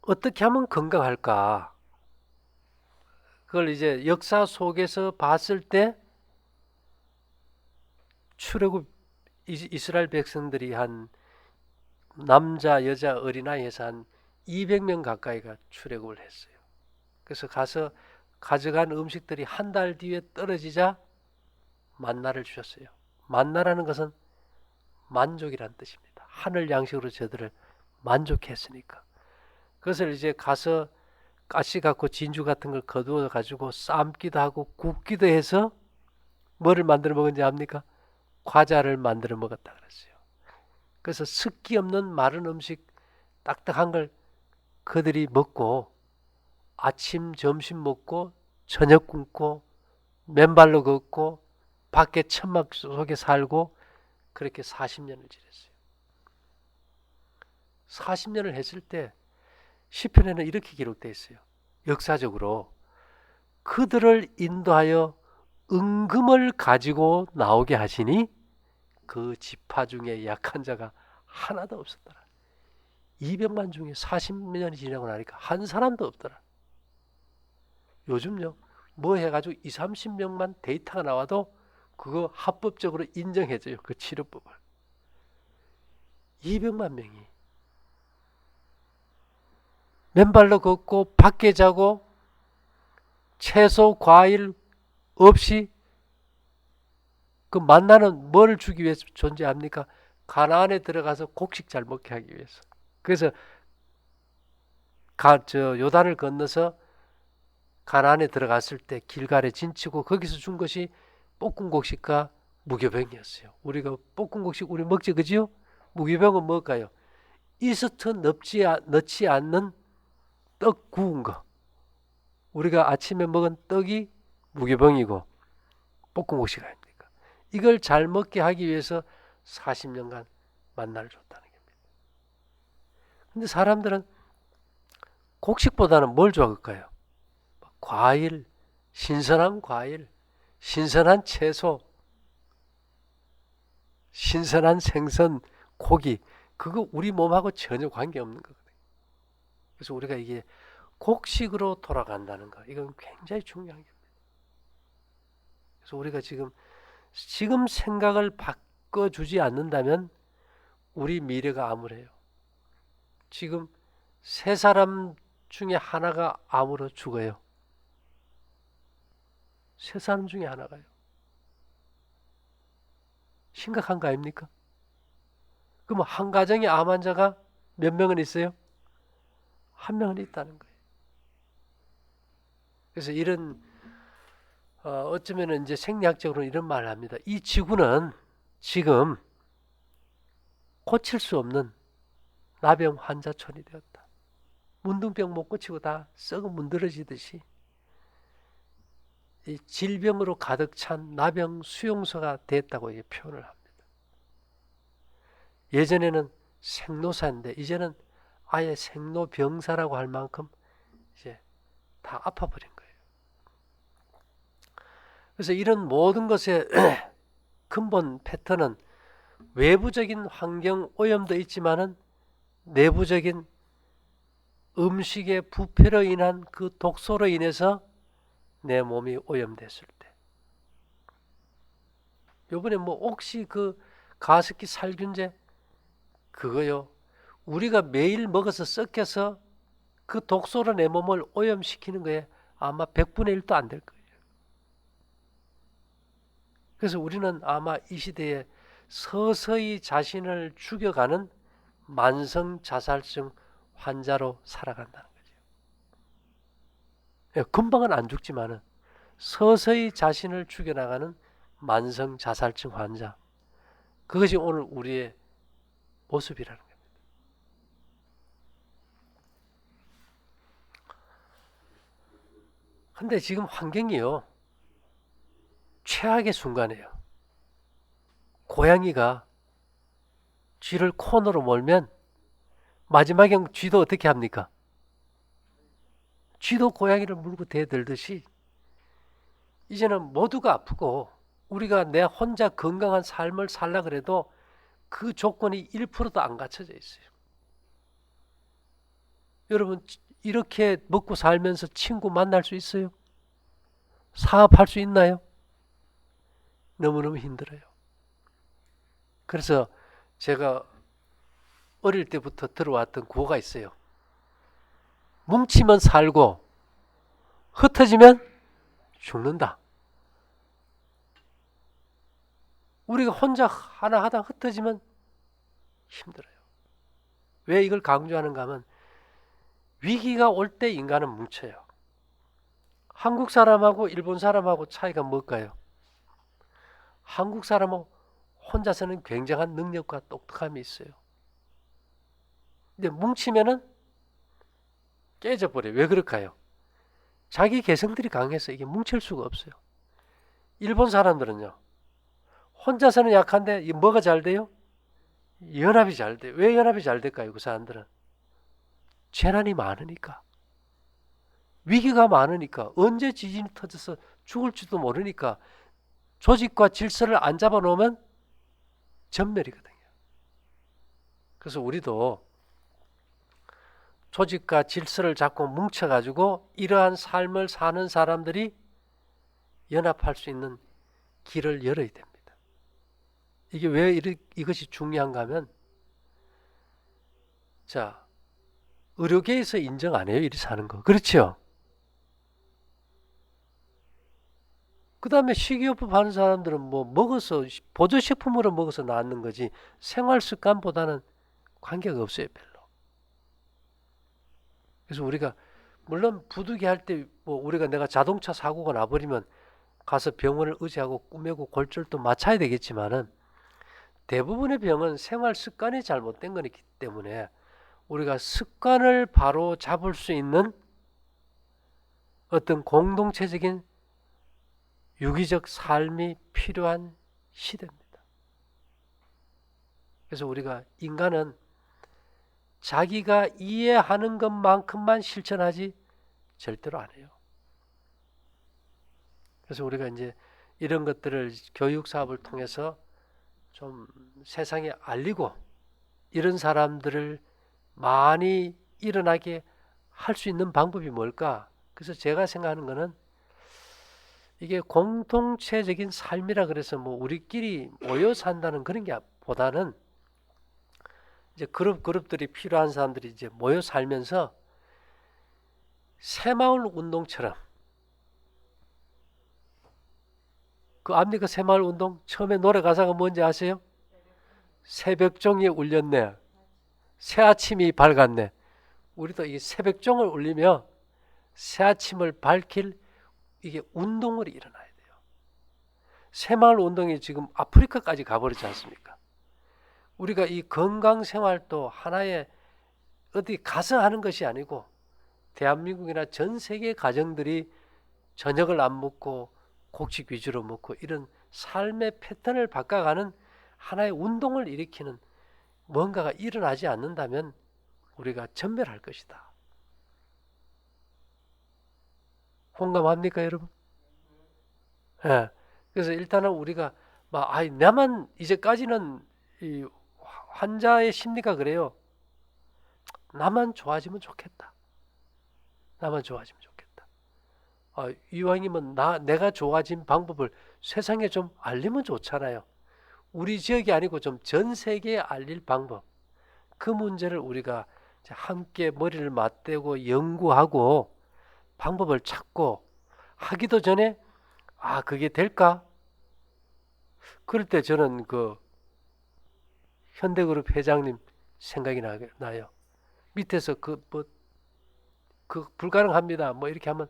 Speaker 1: 어떻게 하면 건강할까? 그걸 이제 역사 속에서 봤을 때 출애굽 이스라엘 백성들이 한 남자, 여자, 어린아이에서 한 200명 가까이가 출애굽을 했어요. 그래서 가서 가져간 음식들이 한 달 뒤에 떨어지자 만나를 주셨어요. 만나라는 것은 만족이란 뜻입니다. 하늘 양식으로 저들을 만족해 했으니까. 그것을 이제 가서 가시 갖고 진주 같은 걸 거두어 가지고 삶기도 하고 굽기도 해서 뭐를 만들어 먹은지 압니까? 과자를 만들어 먹었다 그랬어요. 그래서 습기 없는 마른 음식 딱딱한 걸 그들이 먹고 아침, 점심 먹고 저녁 굶고 맨발로 걷고 밖에 천막 속에 살고 그렇게 40년을 지냈어요. 40년을 했을 때 시편에는 이렇게 기록되어 있어요. 역사적으로 그들을 인도하여 은금을 가지고 나오게 하시니 그 지파 중에 약한 자가 하나도 없었더라. 200만 중에 40년이 지나고 나니까 한 사람도 없더라. 요즘요, 뭐 해가지고 20, 30명만 데이터가 나와도 그거 합법적으로 인정해줘요. 그 치료법을. 200만 명이 맨발로 걷고 밖에 자고 채소 과일 없이, 그 만나는 뭘 주기 위해서 존재합니까? 가나안에 들어가서 곡식 잘 먹게 하기 위해서. 그래서 요단을 건너서 가나안에 들어갔을 때 길갈에 진치고 거기서 준 것이 볶은 곡식과 무교병이었어요. 우리가 볶음국식 우리 먹지 그지요? 무교병은 뭘까요? 이스트 넣지 않는 떡 구운 거. 우리가 아침에 먹은 떡이 무교병이고 볶음국식 아닙니까? 이걸 잘 먹게 하기 위해서 40년간 만나를 줬다는 겁니다. 근데 사람들은 곡식보다는 뭘 좋아할까요? 과일, 신선한 과일, 신선한 채소, 신선한 생선, 고기. 그거 우리 몸하고 전혀 관계없는 거거든요. 그래서 우리가 이게 곡식으로 돌아간다는 거, 이건 굉장히 중요한 겁니다. 그래서 우리가 지금 생각을 바꿔주지 않는다면 우리 미래가 암울해요. 지금 세 사람 중에 하나가 암으로 죽어요. 세 사람 중에 하나가요. 심각한 거 아닙니까? 그럼 한 가정에 암 환자가 몇 명은 있어요? 한 명은 있다는 거예요. 그래서 이런 어쩌면 이제 생리학적으로 이런 말을 합니다. 이 지구는 지금 고칠 수 없는 나병 환자촌이 되었다. 문둥병 못 고치고 다 썩어 문드러지듯이 이 질병으로 가득 찬 나병 수용소가 됐다고 이렇게 표현을 합니다. 예전에는 생로사인데 이제는 아예 생로병사라고 할 만큼 이제 다 아파버린 거예요. 그래서 이런 모든 것의 근본 패턴은 외부적인 환경 오염도 있지만은 내부적인 음식의 부패로 인한 그 독소로 인해서 내 몸이 오염됐을 때. 요번에 뭐 혹시 그 가습기 살균제 그거요. 우리가 매일 먹어서 썩혀서 그 독소로 내 몸을 오염시키는 거에 아마 100분의 1도 안 될 거예요. 그래서 우리는 아마 이 시대에 서서히 자신을 죽여가는 만성 자살증 환자로 살아간다는 거죠. 금방은 안 죽지만은 서서히 자신을 죽여나가는 만성 자살증 환자. 그것이 오늘 우리의 모습이라는 겁니다. 근데 지금 환경이요. 최악의 순간이에요. 고양이가 쥐를 코너로 몰면 마지막엔 쥐도 어떻게 합니까? 쥐도 고양이를 물고 대들듯이 이제는 모두가 아프고 우리가 내 혼자 건강한 삶을 살라 그래도 그 조건이 1%도 안 갖춰져 있어요. 여러분 이렇게 먹고 살면서 친구 만날 수 있어요? 사업할 수 있나요? 너무너무 힘들어요. 그래서 제가 어릴 때부터 들어왔던 구호가 있어요. 뭉치면 살고 흩어지면 죽는다. 우리가 혼자 하나 하다 흩어지면 힘들어요. 왜 이걸 강조하는가 하면 위기가 올 때 인간은 뭉쳐요. 한국 사람하고 일본 사람하고 차이가 뭘까요? 한국 사람은 혼자서는 굉장한 능력과 똑똑함이 있어요. 근데 뭉치면은 깨져버려요. 왜 그럴까요? 자기 개성들이 강해서 이게 뭉칠 수가 없어요. 일본 사람들은요. 혼자서는 약한데 뭐가 잘 돼요? 연합이 잘 돼요. 왜 연합이 잘 될까요? 그 사람들은 재난이 많으니까, 위기가 많으니까, 언제 지진이 터져서 죽을지도 모르니까 조직과 질서를 안 잡아놓으면 전멸이거든요. 그래서 우리도 조직과 질서를 잡고 뭉쳐가지고 이러한 삶을 사는 사람들이 연합할 수 있는 길을 열어야 됩니다. 이게 왜 이것이 중요한가 하면, 자, 의료계에서 인정 안 해요. 이리 사는 거. 그렇죠? 그 다음에 식이요법 하는 사람들은 뭐 먹어서, 보조식품으로 먹어서 낫는 거지 생활 습관보다는 관계가 없어요. 별로. 그래서 우리가 물론 부득이 할 때 뭐 우리가 내가 자동차 사고가 나버리면 가서 병원을 의지하고 꾸매고 골절도 맞춰야 되겠지만은 대부분의 병은 생활 습관이 잘못된 거기 때문에 우리가 습관을 바로 잡을 수 있는 어떤 공동체적인 유기적 삶이 필요한 시대입니다. 그래서 우리가 인간은 자기가 이해하는 것만큼만 실천하지 절대로 안 해요. 그래서 우리가 이제 이런 것들을 교육 사업을 통해서 좀 세상에 알리고 이런 사람들을 많이 일어나게 할 수 있는 방법이 뭘까? 그래서 제가 생각하는 거는 이게 공동체적인 삶이라 그래서 뭐 우리끼리 모여 산다는 그런 게 보다는 이제 그룹들이 필요한 사람들이 이제 모여 살면서 새마을 운동처럼 그 압니까? 새마을 운동 처음에 노래 가사가 뭔지 아세요? 새벽종이 울렸네. 새아침이 밝았네. 우리도 이 새벽종을 울리며 새아침을 밝힐 이게 운동을 일어나야 돼요. 새마을 운동이 지금 아프리카까지 가버리지 않습니까? 우리가 이 건강 생활도 하나의 어디 가서 하는 것이 아니고 대한민국이나 전 세계 가정들이 저녁을 안 먹고 곡식 위주로 먹고 이런 삶의 패턴을 바꿔가는 하나의 운동을 일으키는 뭔가가 일어나지 않는다면 우리가 전멸할 것이다. 공감합니까, 여러분? 예. 그래서 일단은 우리가 나만 이제까지는 이 환자의 심리가 그래요. 나만 좋아지면 좋겠다. 나만 좋아지면 좋겠다. 이왕이면 내가 좋아진 방법을 세상에 좀 알리면 좋잖아요. 우리 지역이 아니고 좀 전 세계에 알릴 방법. 그 문제를 우리가 함께 머리를 맞대고 연구하고 방법을 찾고 하기도 전에 그게 될까? 그럴 때 저는 그 현대그룹 회장님 생각이 나요. 밑에서 그 불가능합니다. 뭐 이렇게 하면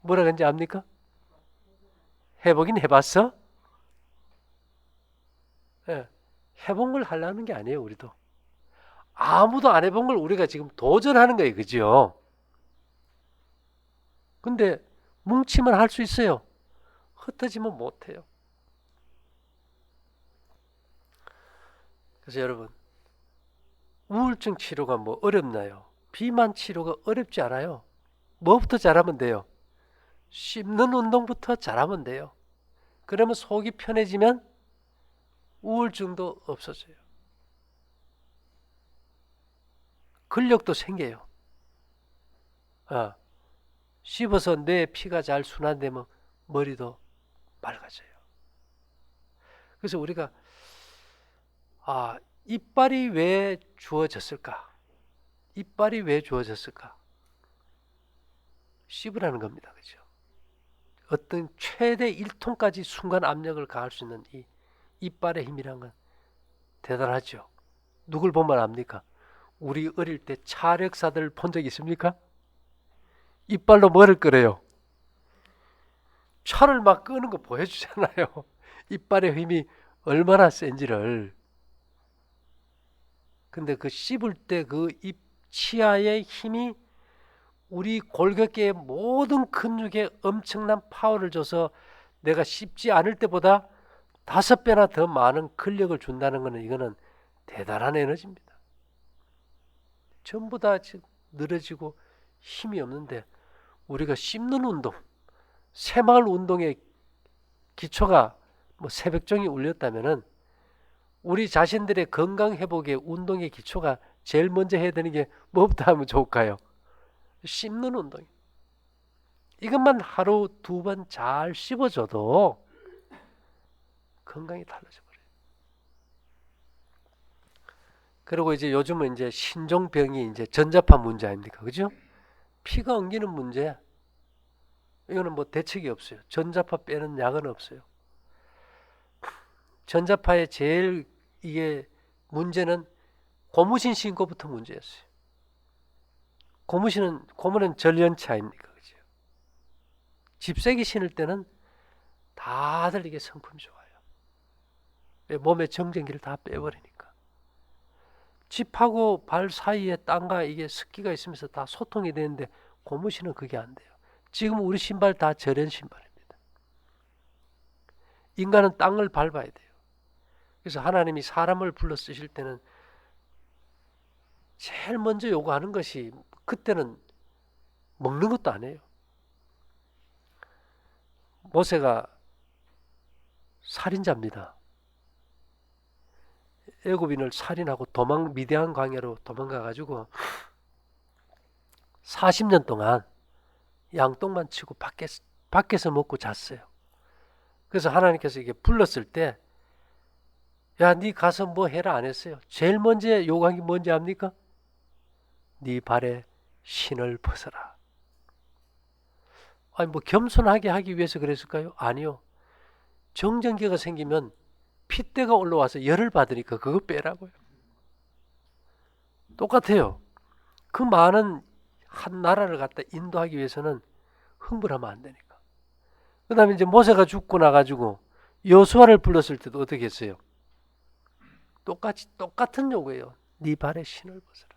Speaker 1: 뭐라 그런지 압니까? 해보긴 해봤어? 예. 해본 걸 하려는 게 아니에요, 우리도. 아무도 안 해본 걸 우리가 지금 도전하는 거예요, 그죠? 근데 뭉치면 할 수 있어요. 흩어지면 못해요. 그래서 여러분, 우울증 치료가 뭐 어렵나요? 비만 치료가 어렵지 않아요. 뭐부터 잘하면 돼요? 씹는 운동부터 잘하면 돼요. 그러면 속이 편해지면 우울증도 없어져요. 근력도 생겨요. 씹어서 뇌에 피가 잘 순환되면 머리도 맑아져요. 그래서 우리가 이빨이 왜 주어졌을까? 이빨이 왜 주어졌을까? 씹으라는 겁니다. 그죠? 어떤 최대 1톤까지 순간 압력을 가할 수 있는 이 이빨의 힘이란 건 대단하죠. 누굴 보면 압니까? 우리 어릴 때 차력사들 본 적 있습니까? 이빨로 뭐를 끄래요? 차를 막 끄는 거 보여주잖아요. 이빨의 힘이 얼마나 센지를. 근데 그 씹을 때 그 입 치아의 힘이 우리 골격계의 모든 근육에 엄청난 파워를 줘서 내가 씹지 않을 때보다 5배나 더 많은 근력을 준다는 것은 이거는 대단한 에너지입니다. 전부 다 늘어지고 힘이 없는데 우리가 씹는 운동, 새마을 운동의 기초가 뭐 새벽종이 울렸다면은 우리 자신들의 건강 회복의 운동의 기초가 제일 먼저 해야 되는 게 뭐부터 하면 좋을까요? 씹는 운동. 이것만 하루 2번 잘 씹어줘도 건강이 달라져 버려요. 그리고 이제 요즘은 이제 신종병이 이제 전자파 문제 아닙니까? 그죠? 피가 엉기는 문제. 이거는 뭐 대책이 없어요. 전자파 빼는 약은 없어요. 전자파의 제일 이게 문제는 고무신 신고부터 문제였어요. 고무는 전련체 아닙니까? 그죠? 집세기 신을 때는 다들 이게 성품이 좋아요. 왜? 몸의 정전기를 다 빼버리니까. 집하고 발 사이에 땅과 이게 습기가 있으면서 다 소통이 되는데 고무신은 그게 안 돼요. 지금 우리 신발 다 절연 신발입니다. 인간은 땅을 밟아야 돼요. 그래서 하나님이 사람을 불러 쓰실 때는 제일 먼저 요구하는 것이, 그때는 먹는 것도 아니에요. 모세가 살인자입니다. 애굽인을 살인하고 미디안 광야로 도망가 가지고 40년 동안 양똥만 치고 밖에서 먹고 잤어요. 그래서 하나님께서 이게 불렀을 때, 야, 네 가서 뭐 해라 안 했어요. 제일 먼저 요구한 게 뭔지 압니까? 네 발에 신을 벗어라. 아니 뭐 겸손하게 하기 위해서 그랬을까요? 아니요. 정전기가 생기면 핏대가 올라와서 열을 받으니까 그거 빼라고요. 똑같아요. 그 많은 한 나라를 갖다 인도하기 위해서는 흥분하면 안 되니까. 그 다음에 이제 모세가 죽고 나가지고 여호수아를 불렀을 때도 어떻게 했어요? 똑같은 요구예요. 네 발에 신을 벗어라.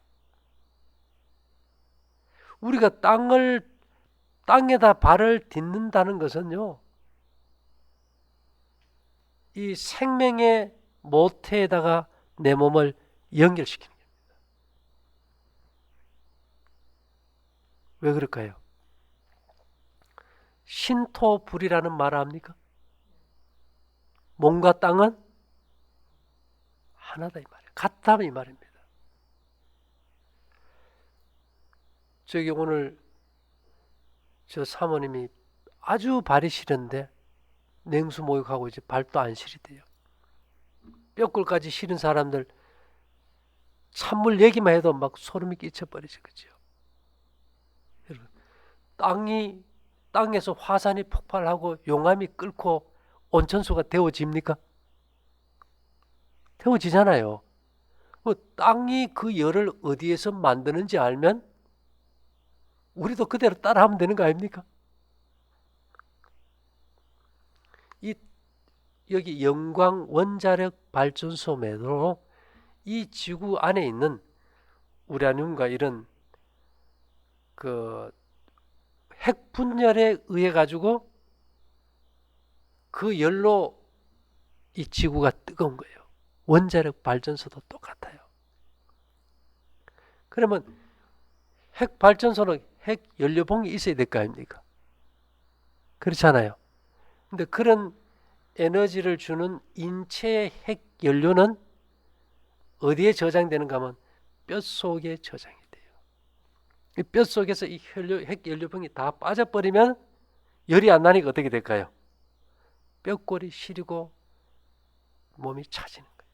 Speaker 1: 우리가 땅에다 발을 딛는다는 것은요, 이 생명의 모태에다가 내 몸을 연결시키는 겁니다. 왜 그럴까요? 신토불이라는 말 압니까? 몸과 땅은 하나다 이 말이에요. 같다 이 말입니다. 저기 오늘 저 사모님이 아주 발이 시렸는데 냉수 목욕하고 이제 발도 안 시리대요. 뼈골까지 시린 사람들 찬물 얘기만 해도 막 소름이 끼쳐버리죠. 그죠? 여러분, 땅에서 화산이 폭발하고 용암이 끓고 온천수가 데워집니까? 데워지잖아요. 땅이 그 열을 어디에서 만드는지 알면 우리도 그대로 따라하면 되는 거 아닙니까? 여기 영광 원자력 발전소 매도로 이 지구 안에 있는 우라늄과 이런 그 핵 분열에 의해 가지고 그 열로 이 지구가 뜨거운 거예요. 원자력 발전소도 똑같아요. 그러면 핵 발전소는 핵 연료봉이 있어야 될 거 아닙니까? 그렇잖아요. 근데 그런 에너지를 주는 인체의 핵 연료는 어디에 저장되는가 하면 뼛속에 저장이 돼요. 이 뼛속에서 이 핵 연료봉이 다 빠져버리면 열이 안 나니까 어떻게 될까요? 뼈골이 시리고 몸이 차지는 거예요.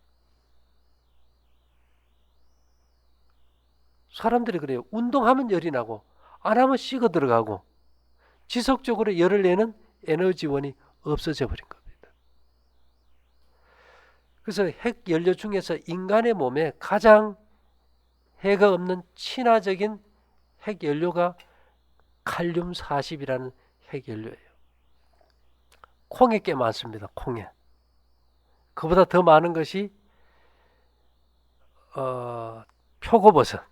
Speaker 1: 사람들이 그래요. 운동하면 열이 나고 안 하면 식어 들어가고 지속적으로 열을 내는 에너지원이 없어져 버린 겁니다. 그래서 핵 연료 중에서 인간의 몸에 가장 해가 없는 친화적인 핵 연료가 칼륨 40이라는 핵 연료예요. 콩에 꽤 많습니다. 콩에. 그보다 더 많은 것이 표고버섯.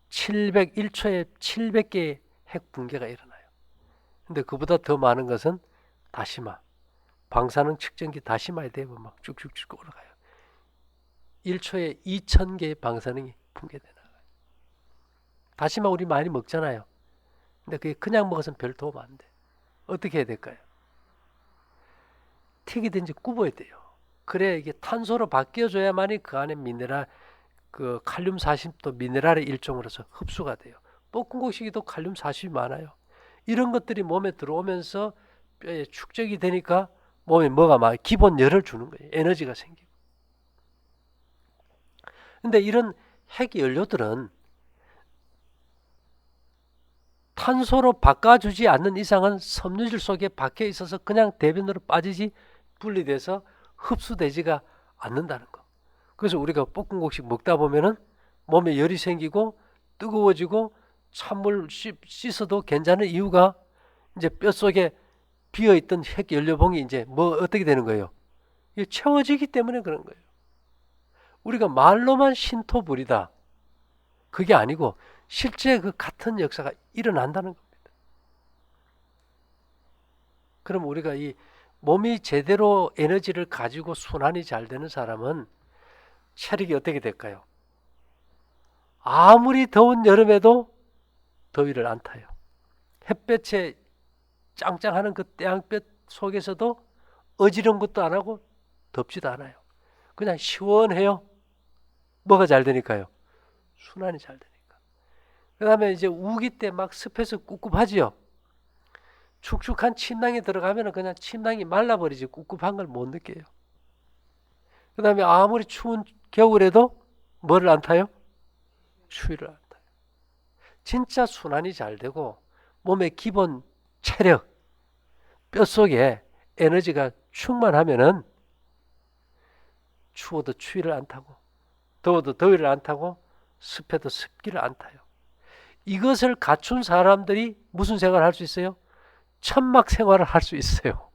Speaker 1: 1초에 700개의 핵 붕괴가 일어나요. 근데 그보다 더 많은 것은 다시마. 방사능 측정기 다시마에 대면 막 쭉쭉쭉 올라가요. 1초에 2000개의 방사능이 붕괴되나 봐요. 다시마 우리 많이 먹잖아요. 근데 그게 그냥 먹어서는 별 도움 안 돼. 어떻게 해야 될까요? 튀기든지 굽어야 돼요. 그래야 이게 탄소로 바뀌어줘야만이 그 안에 미네랄, 그 칼륨 40도 미네랄의 일종으로서 흡수가 돼요. 볶음국식이도 칼륨 40이 많아요. 이런 것들이 몸에 들어오면서 뼈에 축적이 되니까 몸에 뭐가 막 기본 열을 주는 거예요. 에너지가 생기고. 근데 이런 핵 연료들은 탄소로 바꿔주지 않는 이상은 섬유질 속에 박혀 있어서 그냥 대변으로 빠지지 분리돼서 흡수되지가 않는다는 거. 그래서 우리가 볶음국식 먹다 보면은 몸에 열이 생기고 뜨거워지고 찬물 씻어도 괜찮은 이유가 이제 뼛속에 비어있던 핵 연료봉이 이제 뭐 어떻게 되는 거예요? 이게 채워지기 때문에 그런 거예요. 우리가 말로만 신토 부리다. 그게 아니고 실제 그 같은 역사가 일어난다는 겁니다. 그럼 우리가 이 몸이 제대로 에너지를 가지고 순환이 잘 되는 사람은 체력이 어떻게 될까요? 아무리 더운 여름에도 더위를 안 타요. 햇볕에 짱짱하는 그 태양볕 속에서도 어지러운 것도 안 하고 덥지도 않아요. 그냥 시원해요. 뭐가 잘 되니까요? 순환이 잘 되니까. 그 다음에 이제 우기 때 막 습해서 꿉꿉하지요. 축축한 침낭에 들어가면 그냥 침낭이 말라버리지 꿉꿉한 걸 못 느껴요. 그 다음에 아무리 추운 겨울에도 뭐를 안 타요? 추위를 안 타요. 진짜 순환이 잘 되고 몸의 기본 체력, 뼛속에 에너지가 충만하면은 추워도 추위를 안 타고 더워도 더위를 안 타고 습해도 습기를 안 타요. 이것을 갖춘 사람들이 무슨 생활을 할 수 있어요? 천막 생활을 할 수 있어요.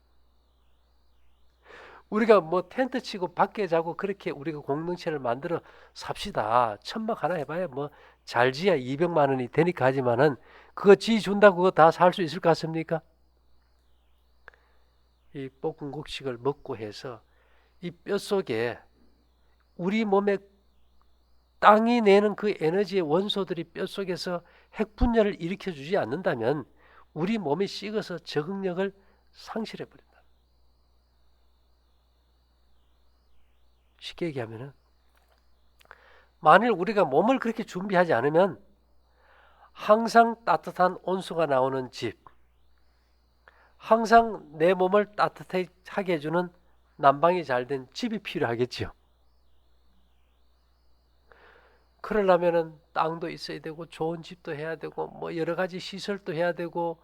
Speaker 1: 우리가 뭐 텐트 치고 밖에 자고 그렇게 우리가 공동체를 만들어 삽시다. 천막 하나 해봐야 뭐 잘 지야 200만 원이 되니까 하지만은 그거 지 준다고 그거 다 살 수 있을 것 같습니까? 이 볶음국식을 먹고 해서 이 뼛속에 우리 몸에 땅이 내는 그 에너지의 원소들이 뼛속에서 핵분열을 일으켜주지 않는다면 우리 몸이 식어서 적응력을 상실해버린다. 쉽게 얘기하면은 만일 우리가 몸을 그렇게 준비하지 않으면 항상 따뜻한 온수가 나오는 집, 항상 내 몸을 따뜻하게 해주는 난방이 잘 된 집이 필요하겠지요. 그러려면은 땅도 있어야 되고 좋은 집도 해야 되고 뭐 여러 가지 시설도 해야 되고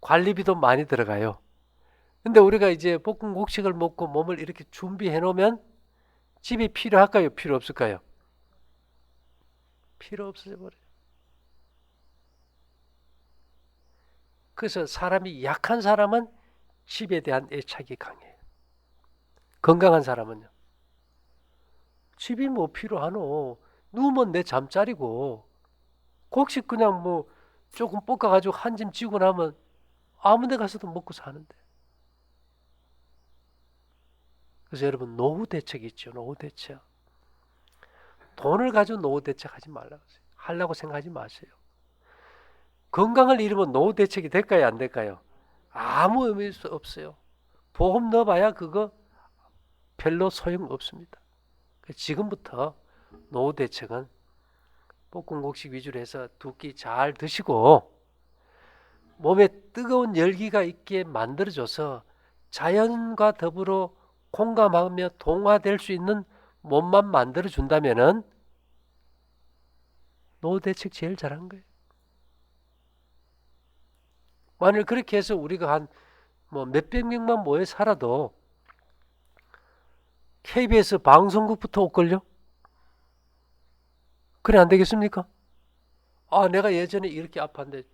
Speaker 1: 관리비도 많이 들어가요. 근데 우리가 이제 볶음국식을 먹고 몸을 이렇게 준비해 놓으면 집이 필요할까요? 필요 없을까요? 필요 없어져 버려요. 그래서 사람이 약한 사람은 집에 대한 애착이 강해요. 건강한 사람은요. 집이 뭐 필요하노? 누우면 내 잠자리고 곡식 그냥 뭐 조금 볶아가지고 한 짐 찌고 나면 아무 데 가서도 먹고 사는데. 그래서 여러분 노후 대책 있죠. 노후 대책. 돈을 가지고 노후 대책 하지 말라고 하려고 생각하지 마세요. 건강을 잃으면 노후 대책이 될까요? 안 될까요? 아무 의미 없어요. 보험 넣어봐야 그거 별로 소용 없습니다. 지금부터 노후 대책은 볶음국식 위주로 해서 두 끼 잘 드시고 몸에 뜨거운 열기가 있게 만들어줘서 자연과 더불어 공감하며 동화될 수 있는 몸만 만들어준다면은 노후 대책 제일 잘한 거예요. 만일 그렇게 해서 우리가 한 뭐 몇백 명만 모여 살아도 KBS 방송국부터 올걸요? 그래 안 되겠습니까? 아 내가 예전에 이렇게 아팠는데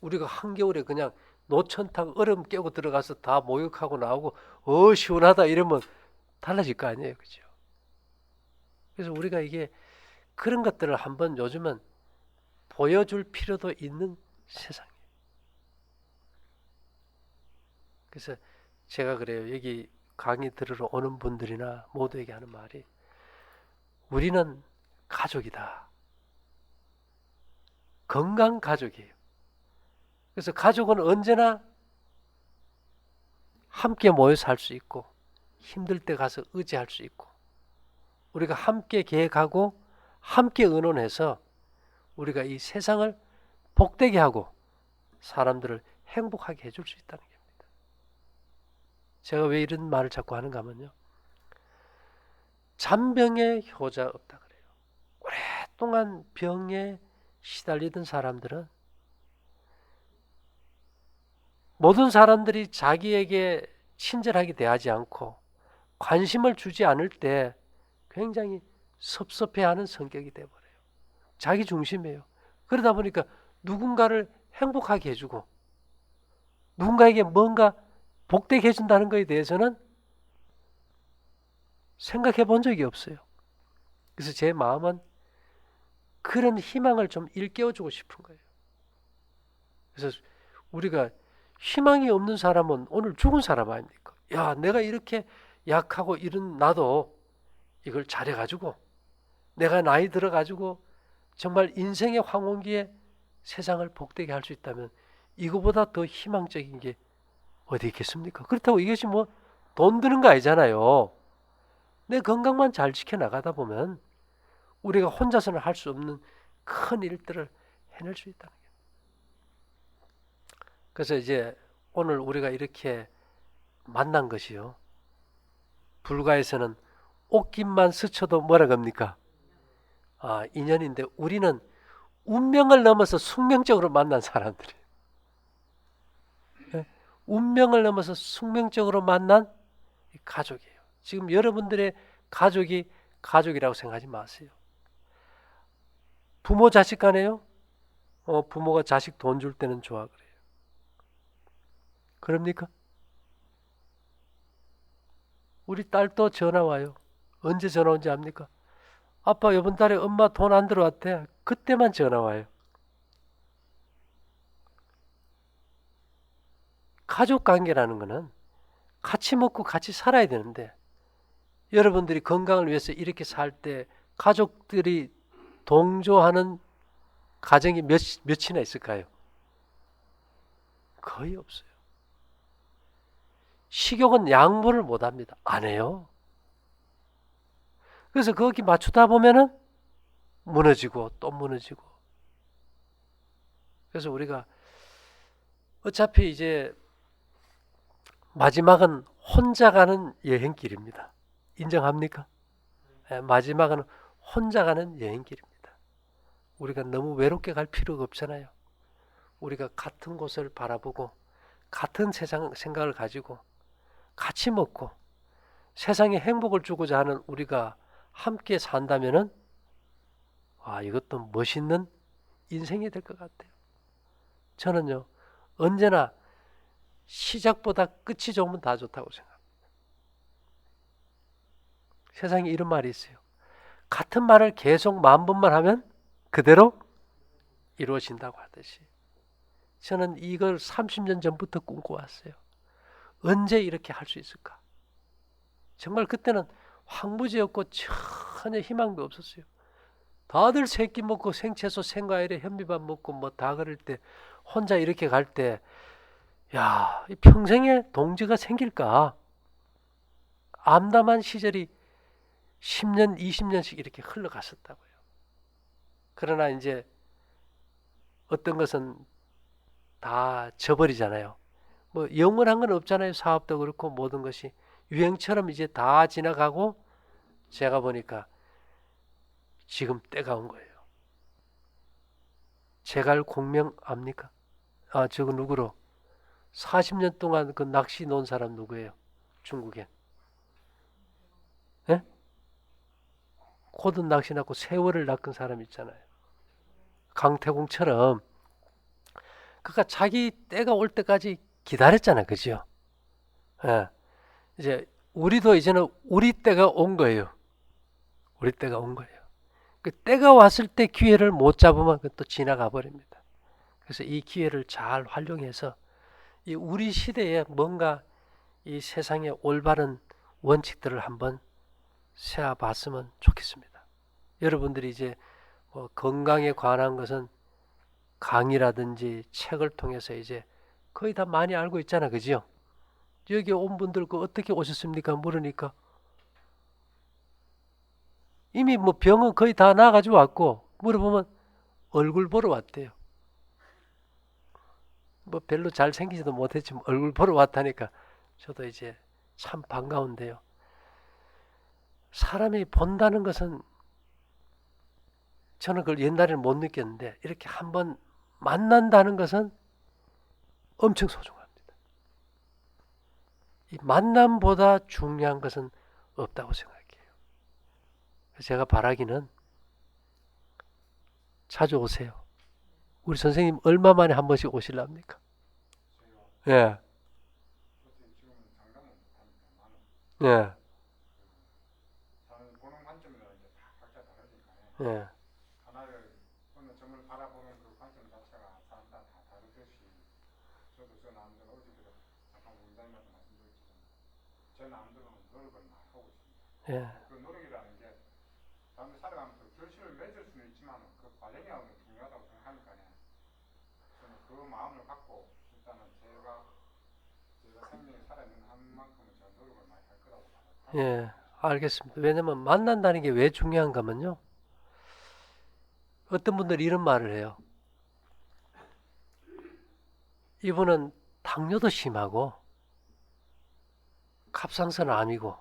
Speaker 1: 우리가 한겨울에 그냥 노천탕 얼음 깨고 들어가서 다 목욕하고 나오고 시원하다 이러면 달라질 거 아니에요. 그죠? 그래서 우리가 이게 그런 것들을 한번 요즘은 보여줄 필요도 있는 세상이에요. 그래서 제가 그래요. 여기 강의 들으러 오는 분들이나 모두에게 하는 말이 우리는 가족이다. 건강 가족이에요. 그래서 가족은 언제나 함께 모여 살 수 있고 힘들 때 가서 의지할 수 있고 우리가 함께 계획하고 함께 의논해서 우리가 이 세상을 복되게 하고 사람들을 행복하게 해줄 수 있다는 겁니다. 제가 왜 이런 말을 자꾸 하는가 하면요. 잔병에 효자 없다 그래요. 오랫동안 병에 시달리던 사람들은 모든 사람들이 자기에게 친절하게 대하지 않고 관심을 주지 않을 때 굉장히 섭섭해하는 성격이 돼버려요. 자기 중심이에요. 그러다 보니까 누군가를 행복하게 해주고 누군가에게 뭔가 복되게 해준다는 것에 대해서는 생각해 본 적이 없어요. 그래서 제 마음은 그런 희망을 좀 일깨워주고 싶은 거예요. 그래서 우리가 희망이 없는 사람은 오늘 죽은 사람 아닙니까? 야, 내가 이렇게 약하고 이런 나도 이걸 잘해가지고 내가 나이 들어가지고 정말 인생의 황혼기에 세상을 복되게 할 수 있다면 이거보다 더 희망적인 게 어디 있겠습니까? 그렇다고 이것이 뭐 돈 드는 거 아니잖아요. 내 건강만 잘 지켜나가다 보면 우리가 혼자서는 할 수 없는 큰 일들을 해낼 수 있다는 거예요. 그래서 이제 오늘 우리가 이렇게 만난 것이요. 불가에서는 옷깃만 스쳐도 뭐라 겁니까? 인연인데 우리는 운명을 넘어서 숙명적으로 만난 사람들이에요. 예? 운명을 넘어서 숙명적으로 만난 가족이에요. 지금 여러분들의 가족이 가족이라고 생각하지 마세요. 부모 자식 간에요. 부모가 자식 돈 줄 때는 좋아 그래요. 그럽니까? 우리 딸도 전화 와요. 언제 전화 온지 압니까? 아빠 이번 달에 엄마 돈 안 들어왔대. 그때만 전화 와요. 가족 관계라는 거는 같이 먹고 같이 살아야 되는데 여러분들이 건강을 위해서 이렇게 살 때 가족들이 동조하는 가정이 몇이나 있을까요? 거의 없어요. 식욕은 양보를 못 합니다. 안 해요. 그래서 거기 맞추다 보면은 무너지고 또 무너지고. 그래서 우리가 어차피 이제 마지막은 혼자 가는 여행길입니다. 인정합니까? 마지막은 혼자 가는 여행길입니다. 우리가 너무 외롭게 갈 필요가 없잖아요. 우리가 같은 곳을 바라보고 같은 세상 생각을 가지고 같이 먹고 세상에 행복을 주고자 하는 우리가 함께 산다면은 이것도 멋있는 인생이 될 것 같아요. 저는요 언제나 시작보다 끝이 좋으면 다 좋다고 생각합니다. 세상에 이런 말이 있어요. 같은 말을 계속 10,000번만 하면 그대로 이루어진다고 하듯이 저는 이걸 30년 전부터 꿈꿔왔어요. 언제 이렇게 할 수 있을까? 정말 그때는 황무지였고 전혀 희망도 없었어요. 다들 새끼 먹고 생채소 생과일에 현미밥 먹고 뭐 다 그럴 때 혼자 이렇게 갈 때 야, 평생에 동지가 생길까? 암담한 시절이 10년, 20년씩 이렇게 흘러갔었다고요. 그러나 이제 어떤 것은 다 져버리잖아요. 뭐 영원한 건 없잖아요. 사업도 그렇고 모든 것이 유행처럼 이제 다 지나가고 제가 보니까 지금 때가 온 거예요. 제갈 공명 압니까? 저거 누구로? 40년 동안 그 낚시 놓은 사람 누구예요? 중국에. 예? 코든 낚시 낳고 세월을 낚은 사람 있잖아요. 강태공처럼. 그러니까 자기 때가 올 때까지 기다렸잖아. 그죠? 예. 이제 우리도 이제는 우리 때가 온 거예요. 우리 때가 온 거예요. 그 때가 왔을 때 기회를 못 잡으면 또 지나가 버립니다. 그래서 이 기회를 잘 활용해서 이 우리 시대에 뭔가 이 세상의 올바른 원칙들을 한번 세워봤으면 좋겠습니다. 여러분들이 이제 뭐 건강에 관한 것은 강의라든지 책을 통해서 이제 거의 다 많이 알고 있잖아, 그지요? 여기 온 분들 그 어떻게 오셨습니까? 물으니까 이미 뭐 병은 거의 다 나아가지고 왔고 물어보면 얼굴 보러 왔대요. 뭐 별로 잘 생기지도 못했지만 얼굴 보러 왔다니까 저도 이제 참 반가운데요. 사람이 본다는 것은 저는 그걸 옛날에는 못 느꼈는데 이렇게 한번 만난다는 것은 엄청 소중합니다. 이 만남보다 중요한 것은 없다고 생각해요. 제가 바라기는 자주 오세요. 우리 선생님 얼마 만에 한 번씩 오실랍니까? 예. 예,
Speaker 3: 저는 보는 관점이라 이제 다 각자 다르니까요.
Speaker 1: 예,
Speaker 3: 하나를 어느 점을 바라보는 그 관점 자체가 사람마다 다 다르듯이 저도 저 나름대로 어제도 잠깐 원장님한테 말씀드렸지만 제 나름대로는 노력을 많이 하고 있습니다.
Speaker 1: 예,
Speaker 3: 그 노력이라는 게 사람들 살아가면서 결실을 맺을 수는 있지만 그 과정이 중요하다고 생각하니까요. 저는 그 마음을 갖고 일단은 제가 생명이 살아있는 한 만큼은 제가 노력을 많이 할 거라고 봐요.
Speaker 1: 예, 알겠습니다. 왜냐면 만난다는 게 왜 중요한가면요. 어떤 분들이 이런 말을 해요. 이분은 당뇨도 심하고 갑상선 암이고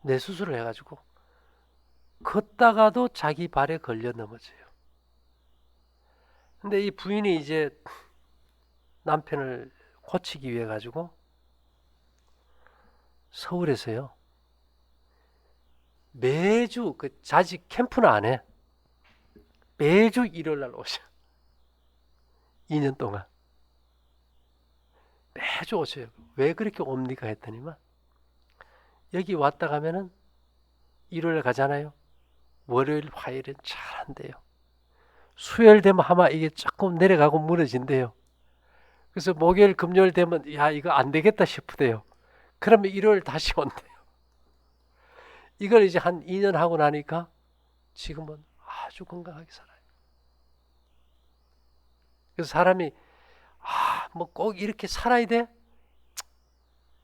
Speaker 1: 뇌 수술을 해가지고 걷다가도 자기 발에 걸려 넘어져요. 근데 이 부인이 이제 남편을 고치기 위해 가지고 서울에서요 매주 그 자직 캠프는 안 해. 매주 일요일 날 오셔. 2년 동안 매주 오셔요. 왜 그렇게 옵니까 했더니만 여기 왔다 가면은 일요일 가잖아요. 월요일 화요일은 잘 안 돼요. 수요일 되면 아마 이게 조금 내려가고 무너진대요. 그래서 목요일 금요일 되면 야 이거 안 되겠다 싶대요. 그러면 일요일 다시 온대요. 이걸 이제 한 2년 하고 나니까 지금은 아주 건강하게 살아요. 그래서 사람이 뭐 꼭 이렇게 살아야 돼?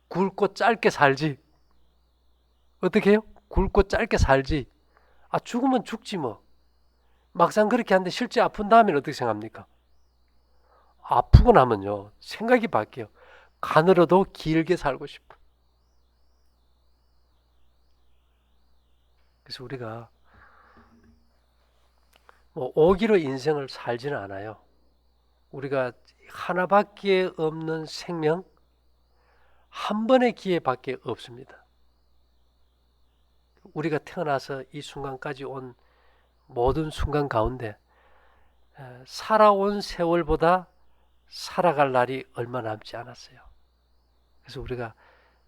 Speaker 1: 굵고 짧게 살지. 어떻게 해요? 굵고 짧게 살지. 죽으면 죽지 뭐. 막상 그렇게 하는데 실제 아픈 다음에는 어떻게 생각합니까? 아프고 나면요 생각이 바뀌어요. 가늘어도 길게 살고 싶어. 그래서 우리가 뭐 오기로 인생을 살지는 않아요. 우리가 하나밖에 없는 생명, 한 번의 기회밖에 없습니다. 우리가 태어나서 이 순간까지 온 모든 순간 가운데 살아온 세월보다 살아갈 날이 얼마 남지 않았어요. 그래서 우리가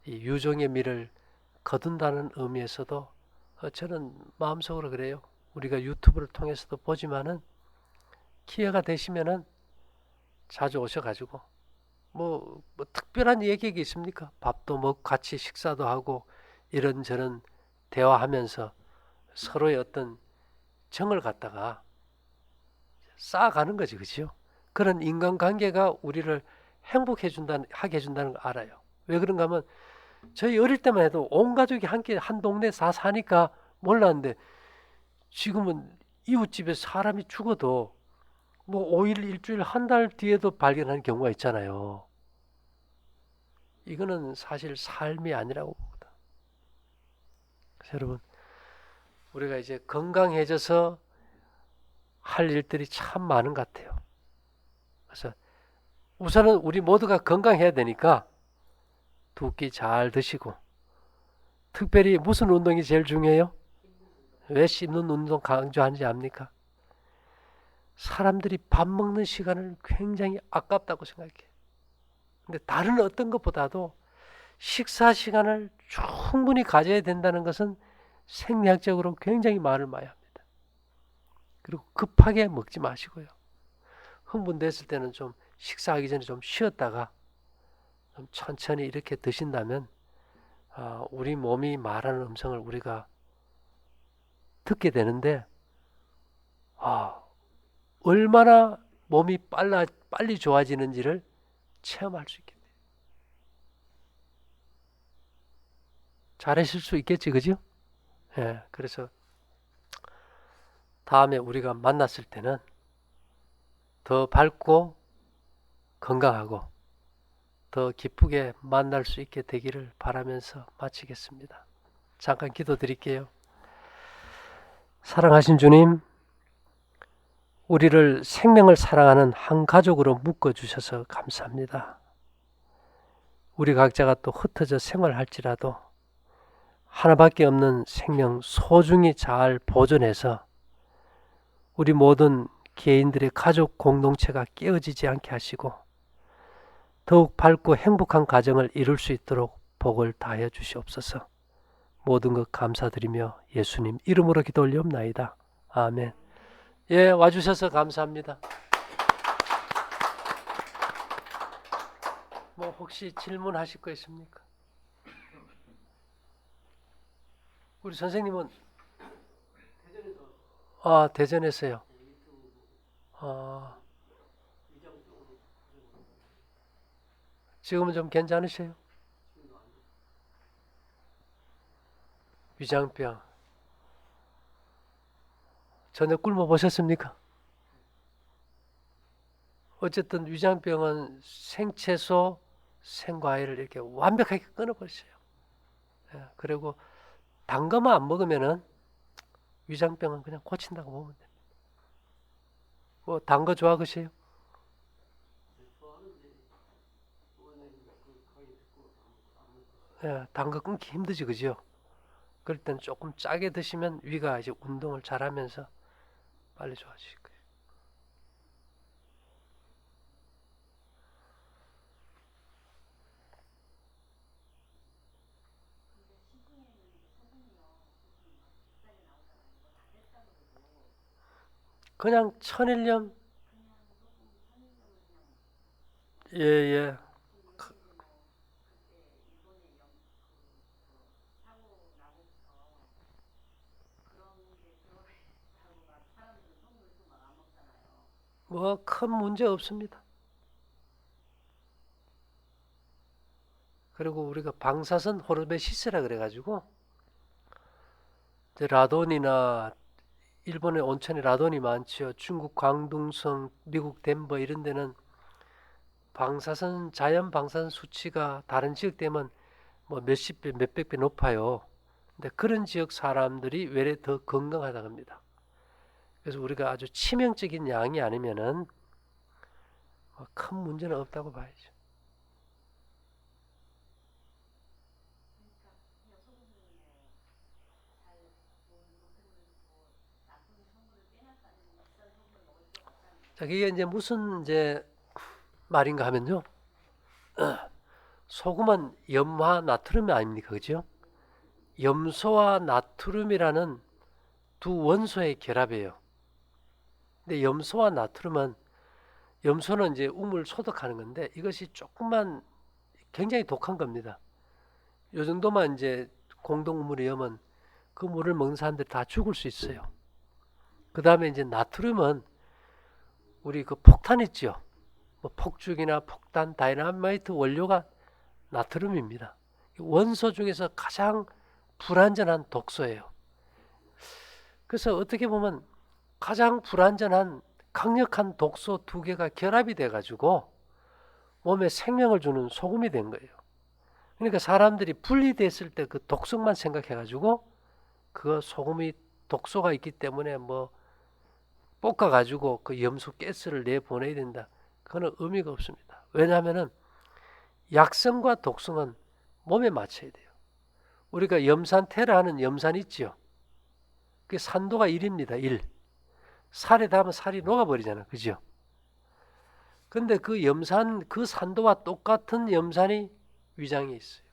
Speaker 1: 이 유종의 미를 거둔다는 의미에서도 저는 마음속으로 그래요. 우리가 유튜브를 통해서도 보지만은 기회가 되시면은 자주 오셔가지고 뭐 특별한 얘기가 있습니까? 밥도 먹고 같이 식사도 하고 이런저런 대화하면서 서로의 어떤 정을 갖다가 쌓아가는 거지, 그렇죠? 그런 인간관계가 우리를 하게 해준다는 걸 알아요. 왜 그런가 하면 저희 어릴 때만 해도 온 가족이 함께 한 동네 다 사니까 몰랐는데 지금은 이웃집에 사람이 죽어도 뭐 5일, 일주일, 한 달 뒤에도 발견하는 경우가 있잖아요. 이거는 사실 삶이 아니라고 보거든. 그래서 여러분, 우리가 이제 건강해져서 할 일들이 참 많은 것 같아요. 그래서 우선은 우리 모두가 건강해야 되니까 두 끼 잘 드시고, 특별히 무슨 운동이 제일 중요해요? 왜 씹는 운동 강조하는지 압니까? 사람들이 밥 먹는 시간을 굉장히 아깝다고 생각해요. 근데 다른 어떤 것보다도 식사 시간을 충분히 가져야 된다는 것은 생리학적으로 굉장히 말을 많이 합니다. 그리고 급하게 먹지 마시고요. 흥분됐을 때는 좀 식사하기 전에 좀 쉬었다가 좀 천천히 이렇게 드신다면 우리 몸이 말하는 음성을 우리가 듣게 되는데 얼마나 몸이 빨리 좋아지는지를 체험할 수 있게 돼요. 잘하실 수 있겠지, 그죠? 예, 그래서 다음에 우리가 만났을 때는 더 밝고 건강하고 더 기쁘게 만날 수 있게 되기를 바라면서 마치겠습니다. 잠깐 기도드릴게요. 사랑하신 주님, 우리를 생명을 사랑하는 한 가족으로 묶어주셔서 감사합니다. 우리 각자가 또 흩어져 생활할지라도 하나밖에 없는 생명 소중히 잘 보존해서 우리 모든 개인들의 가족 공동체가 깨어지지 않게 하시고 더욱 밝고 행복한 가정을 이룰 수 있도록 복을 다하여 주시옵소서. 모든 것 감사드리며 예수님 이름으로 기도 올리옵나이다. 아멘. 예, 와주셔서 감사합니다. 뭐 혹시 질문하실 거 있습니까? 우리 선생님은 대전에서요. 지금은 좀 괜찮으세요? 위장병. 저녁 굶어 보셨습니까? 어쨌든 위장병은 생채소, 생과일을 이렇게 완벽하게 끊어버렸어요. 예, 그리고 단 것만 안 먹으면은 위장병은 그냥 고친다고 보면 됩니다. 뭐 단 거 좋아하세요? 예, 단 거 끊기 힘들지, 그죠? 그럴 땐 조금 짜게 드시면 위가 이제 운동을 잘하면서 빨리 좋아지실 거예요. 그냥 천일염, 예, 예. 뭐 큰 문제 없습니다. 그리고 우리가 방사선 호르메시스라 그래가지고 이제 라돈이나 일본의 온천에 라돈이 많지요. 중국 광둥성, 미국 덴버 이런 데는 방사선 자연 방사선 수치가 다른 지역 되면 뭐 몇십 배, 몇백 배 높아요. 근데 그런 지역 사람들이 외래 더 건강하다고 합니다. 그래서 우리가 아주 치명적인 양이 아니면은 큰 문제는 없다고 봐야죠. 자, 그게 이제 무슨 이제 말인가 하면요. 소금은 염화 나트륨이 아닙니까? 그죠? 염소와 나트륨이라는 두 원소의 결합이에요. 근데 염소와 나트륨은 염소는 이제 우물 소독하는 건데 이것이 조금만 굉장히 독한 겁니다. 요 정도만 이제 공동 우물에 염은 그 물을 먹는 사람들 다 죽을 수 있어요. 그 다음에 이제 나트륨은 우리 그 폭탄 있죠. 뭐 폭죽이나 폭탄, 다이나마이트 원료가 나트륨입니다. 원소 중에서 가장 불안전한 독소예요. 그래서 어떻게 보면 가장 불안전한 강력한 독소 두 개가 결합이 돼가지고 몸에 생명을 주는 소금이 된 거예요. 그러니까 사람들이 분리됐을 때 그 독성만 생각해가지고 그 소금이 독소가 있기 때문에 뭐 볶아가지고 그 염소 가스를 내보내야 된다. 그거는 의미가 없습니다. 왜냐하면은 약성과 독성은 몸에 맞춰야 돼요. 우리가 염산테라 하는 염산 있지요. 그게 산도가 1입니다. 1. 살에 닿으면 살이 녹아버리잖아. 그죠? 근데 그 염산, 그 산도와 똑같은 염산이 위장에 있어요.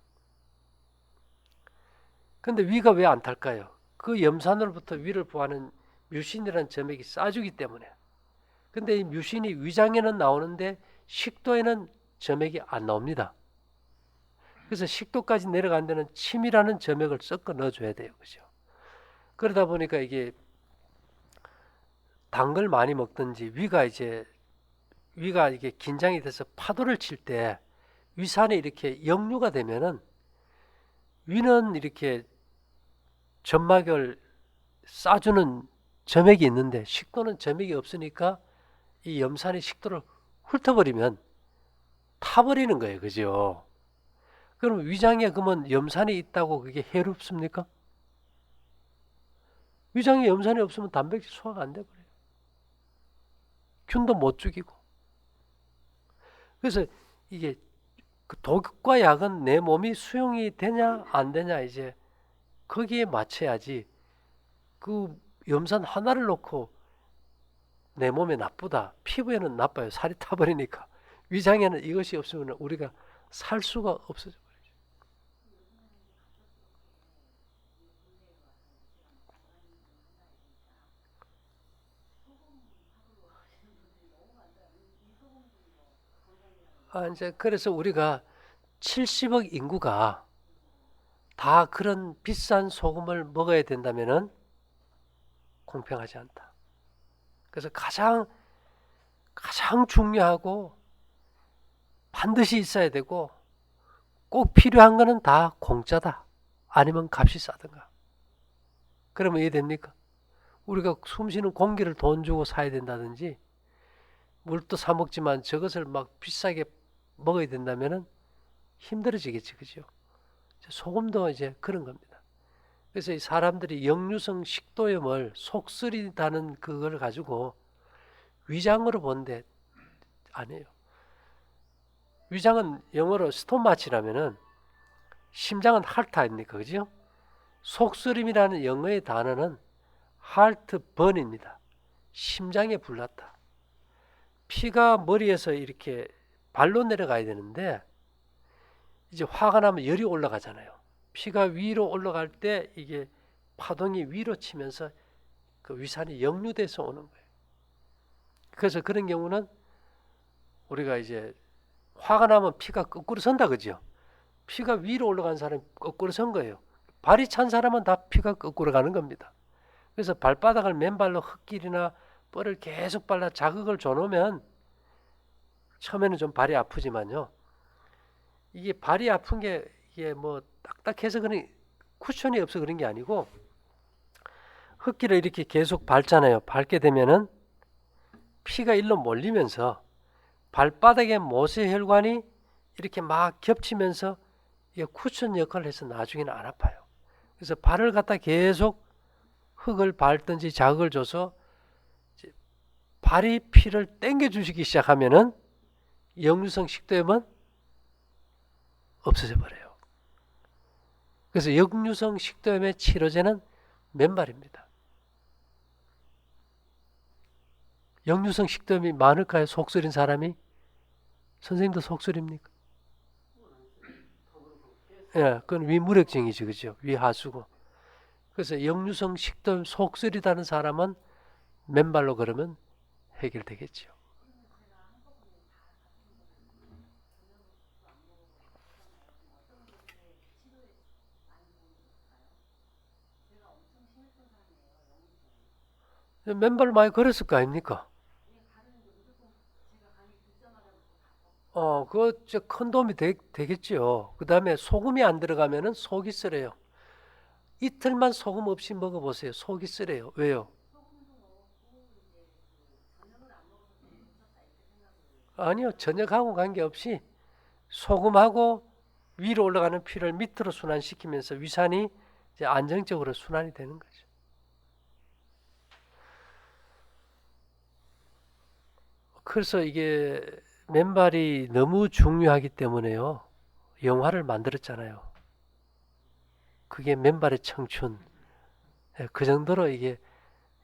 Speaker 1: 근데 위가 왜 안 탈까요? 그 염산으로부터 위를 보호하는 뮤신이라는 점액이 싸주기 때문에. 근데 이 뮤신이 위장에는 나오는데 식도에는 점액이 안 나옵니다. 그래서 식도까지 내려간 데는 침이라는 점액을 섞어 넣어줘야 돼요. 그죠? 그러다 보니까 이게 단 걸 많이 먹든지 위가 이게 긴장이 돼서 파도를 칠 때 위산이 이렇게 역류가 되면은 위는 이렇게 점막을 싸주는 점액이 있는데 식도는 점액이 없으니까 이 염산이 식도를 훑어버리면 타버리는 거예요. 그죠? 그럼 위장에 그러면 염산이 있다고 그게 해롭습니까? 위장에 염산이 없으면 단백질 소화가 안 돼버려요. 균도 못 죽이고. 그래서 이게 그 독과 약은 내 몸이 수용이 되냐 안 되냐 이제 거기에 맞춰야지 그 염산 하나를 놓고 내 몸에 나쁘다. 피부에는 나빠요. 살이 타버리니까. 위장에는 이것이 없으면 우리가 살 수가 없어져 버리죠. 이제 그래서 우리가 70억 인구가 다 그런 비싼 소금을 먹어야 된다면은 공평하지 않다. 그래서 가장 중요하고 반드시 있어야 되고 꼭 필요한 거는 다 공짜다. 아니면 값이 싸든가. 그러면 이해됩니까? 우리가 숨쉬는 공기를 돈 주고 사야 된다든지 물도 사 먹지만 저것을 막 비싸게 먹어야 된다면은 힘들어지겠지, 그죠? 소금도 이제 그런 겁니다. 그래서 이 사람들이 역류성 식도염을 속 쓰리다는 그걸 가지고 위장으로 본데 아니에요. 위장은 영어로 스토마치라면은 심장은 하트 아닙니까, 그죠? 속쓰림이라는 영어의 단어는 하트 번입니다. 심장에 불났다. 피가 머리에서 이렇게 발로 내려가야 되는데 이제 화가 나면 열이 올라가잖아요. 피가 위로 올라갈 때 이게 파동이 위로 치면서 그 위산이 역류돼서 오는 거예요. 그래서 그런 경우는 우리가 이제 화가 나면 피가 거꾸로 선다 그죠? 피가 위로 올라간 사람이 거꾸로 선 거예요. 발이 찬 사람은 다 피가 거꾸로 가는 겁니다. 그래서 발바닥을 맨발로 흙길이나 뻘을 계속 발라 자극을 줘놓으면 처음에는 좀 발이 아프지만요. 이게 발이 아픈 게 이게 뭐 딱딱해서 그런 쿠션이 없어 그런 게 아니고 흙길을 이렇게 계속 밟잖아요. 밟게 되면은 피가 일로 몰리면서 발바닥의 모세혈관이 이렇게 막 겹치면서 이게 쿠션 역할을 해서 나중에는 안 아파요. 그래서 발을 갖다 계속 흙을 밟든지 자극을 줘서 발이 피를 땡겨 주시기 시작하면은 역류성 식도염은 없어져 버려요. 그래서 역류성 식도염의 치료제는 맨발입니다. 역류성 식도염이 많을까요? 속쓰린 사람이? 선생님도 속쓰립니까? 예, 그건 위무력증이지, 그죠? 위하수고. 그래서 역류성 식도염 속쓰리다는 사람은 맨발로 걸으면 해결되겠죠. 맨발로 많이 걸었을 거 아닙니까? 그거 큰 도움이 되겠죠. 그 다음에 소금이 안 들어가면은 속이 쓰려요. 이틀만 소금 없이 먹어보세요. 속이 쓰려요. 왜요? 아니요. 저녁하고 관계없이 소금하고 위로 올라가는 피를 밑으로 순환시키면서 위산이 이제 안정적으로 순환이 되는 거죠. 그래서 이게 맨발이 너무 중요하기 때문에요. 영화를 만들었잖아요. 그게 맨발의 청춘. 그 정도로 이게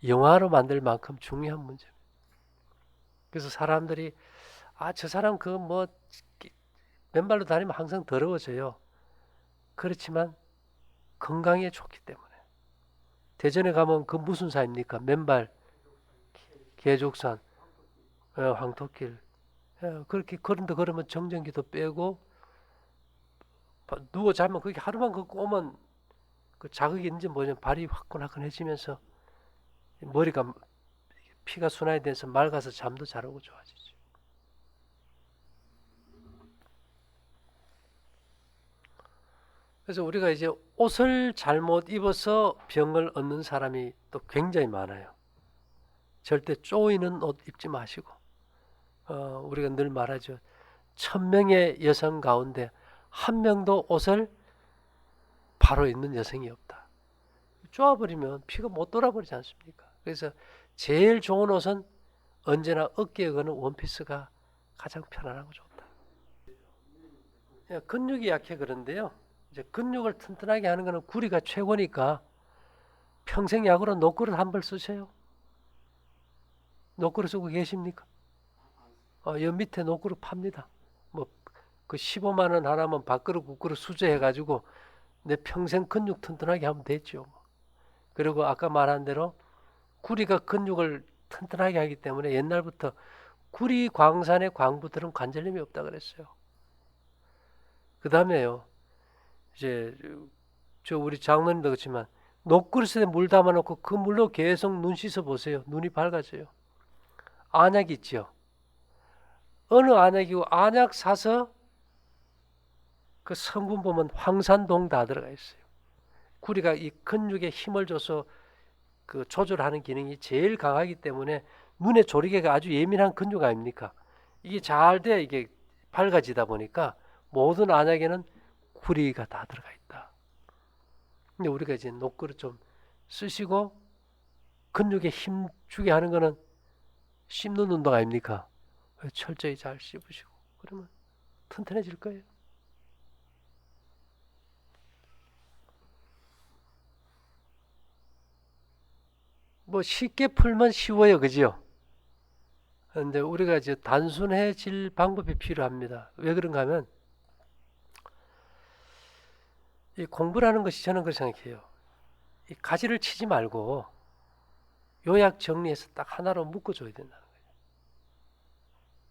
Speaker 1: 영화로 만들 만큼 중요한 문제입니다. 그래서 사람들이 저 사람 그 뭐 맨발로 다니면 항상 더러워져요. 그렇지만 건강에 좋기 때문에. 대전에 가면 그 무슨 사입니까? 맨발, 계족산, 황토길. 그렇게 걸은데 걸으면 정전기도 빼고 누워 자면 그게 하루만 걷고 오면 그 자극이 있는지 모르지만 발이 화끈화끈해지면서 머리가 피가 순환이 돼서 맑아서 잠도 잘 오고 좋아지죠. 그래서 우리가 이제 옷을 잘못 입어서 병을 얻는 사람이 또 굉장히 많아요. 절대 쪼이는 옷 입지 마시고 우리가 늘 말하죠. 1000명의 여성 가운데 한 명도 옷을 바로 입는 여성이 없다. 쪼아버리면 피가 못 돌아버리지 않습니까? 그래서 제일 좋은 옷은 언제나 어깨에 거는 원피스가 가장 편안하고 좋다. 근육이 약해 그런데요. 이제 근육을 튼튼하게 하는 것은 구리가 최고니까 평생 약으로 녹그릇 한 벌 쓰세요. 녹그릇 쓰고 계십니까? 여 밑에 녹그릇 팝니다. 뭐 그 15만 원 하나면 밥그릇 국그릇 수저해가지고 내 평생 근육 튼튼하게 하면 됐죠. 그리고 아까 말한 대로 구리가 근육을 튼튼하게 하기 때문에 옛날부터 구리 광산의 광부들은 관절염이 없다 그랬어요. 그 다음에요. 이제 저 우리 장로님도 그렇지만 녹그릇에 물 담아놓고 그 물로 계속 눈 씻어 보세요. 눈이 밝아져요. 안약 있죠. 어느 안약이고 안약 사서 그 성분 보면 황산동 다 들어가 있어요. 구리가 이 근육에 힘을 줘서 그 조절하는 기능이 제일 강하기 때문에 눈의 조리개가 아주 예민한 근육 아닙니까? 이게 잘 돼 이게 밝아지다 보니까 모든 안약에는 구리가 다 들어가 있다. 근데 우리가 이제 녹그릇 좀 쓰시고 근육에 힘 주게 하는 거는 씹는 운동 아닙니까? 철저히 잘 씹으시고 그러면 튼튼해질 거예요. 뭐 쉽게 풀면 쉬워요, 그죠? 그런데 우리가 이제 단순해질 방법이 필요합니다. 왜 그런가 하면 이 공부라는 것이 저는 그렇게 생각해요. 이 가지를 치지 말고 요약 정리해서 딱 하나로 묶어줘야 된다는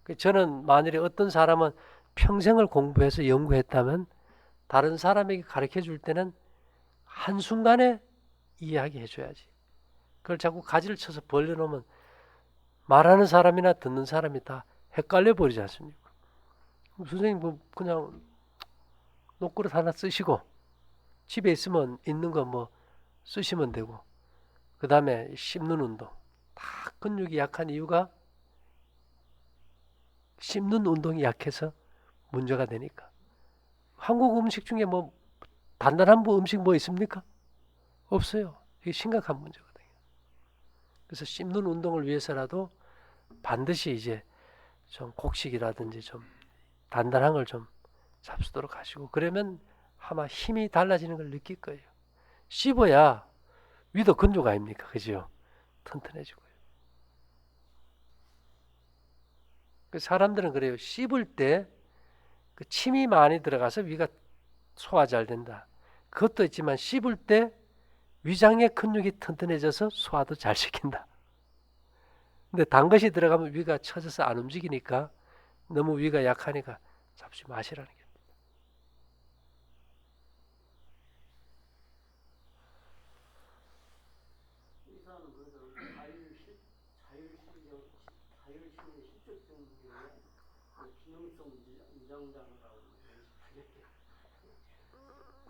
Speaker 1: 거예요. 저는 만일에 어떤 사람은 평생을 공부해서 연구했다면 다른 사람에게 가르쳐 줄 때는 한순간에 이해하게 해줘야지. 그걸 자꾸 가지를 쳐서 벌려놓으면 말하는 사람이나 듣는 사람이 다 헷갈려 버리지 않습니까? 선생님 뭐 그냥 녹그릇 하나 쓰시고 집에 있으면 있는 거 뭐 쓰시면 되고 그 다음에 씹는 운동 다 근육이 약한 이유가 씹는 운동이 약해서 문제가 되니까. 한국 음식 중에 뭐 단단한 음식 뭐 있습니까? 없어요. 이게 심각한 문제거든요. 그래서 씹는 운동을 위해서라도 반드시 이제 좀 곡식이라든지 좀 단단한 걸 좀 잡수도록 하시고 그러면 아마 힘이 달라지는 걸 느낄 거예요. 씹어야 위도 근육 아닙니까? 그죠? 튼튼해지고요. 사람들은 그래요. 씹을 때 그 침이 많이 들어가서 위가 소화 잘 된다. 그것도 있지만 씹을 때 위장의 근육이 튼튼해져서 소화도 잘 시킨다. 근데 단 것이 들어가면 위가 처져서 안 움직이니까 너무 위가 약하니까 잡수 마시라는 게.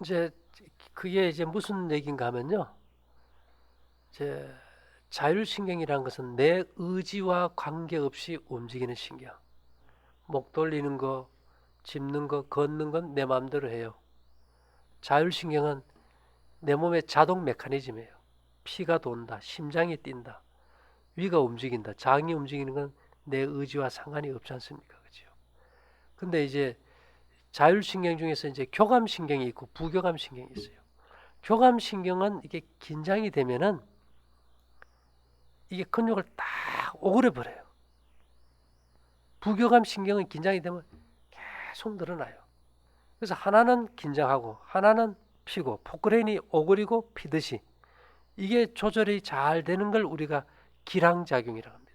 Speaker 1: 이제 그게 이제 무슨 얘기인가 하면요. 이제 자율신경이라는 것은 내 의지와 관계없이 움직이는 신경. 목 돌리는 거, 짚는 거, 걷는 건 내 마음대로 해요. 자율신경은 내 몸의 자동 메커니즘이에요. 피가 돈다, 심장이 뛴다, 위가 움직인다, 장이 움직이는 건 내 의지와 상관이 없지 않습니까? 그죠? 근데 이제 자율신경 중에서 이제 교감신경이 있고 부교감신경이 있어요. 교감신경은 이게 긴장이 되면은 이게 근육을 딱 오그려 버려요. 부교감신경은 긴장이 되면 계속 늘어나요. 그래서 하나는 긴장하고 하나는 피고 포크레인이 오그리고 피듯이 이게 조절이 잘 되는 걸 우리가 기량작용이라고 합니다.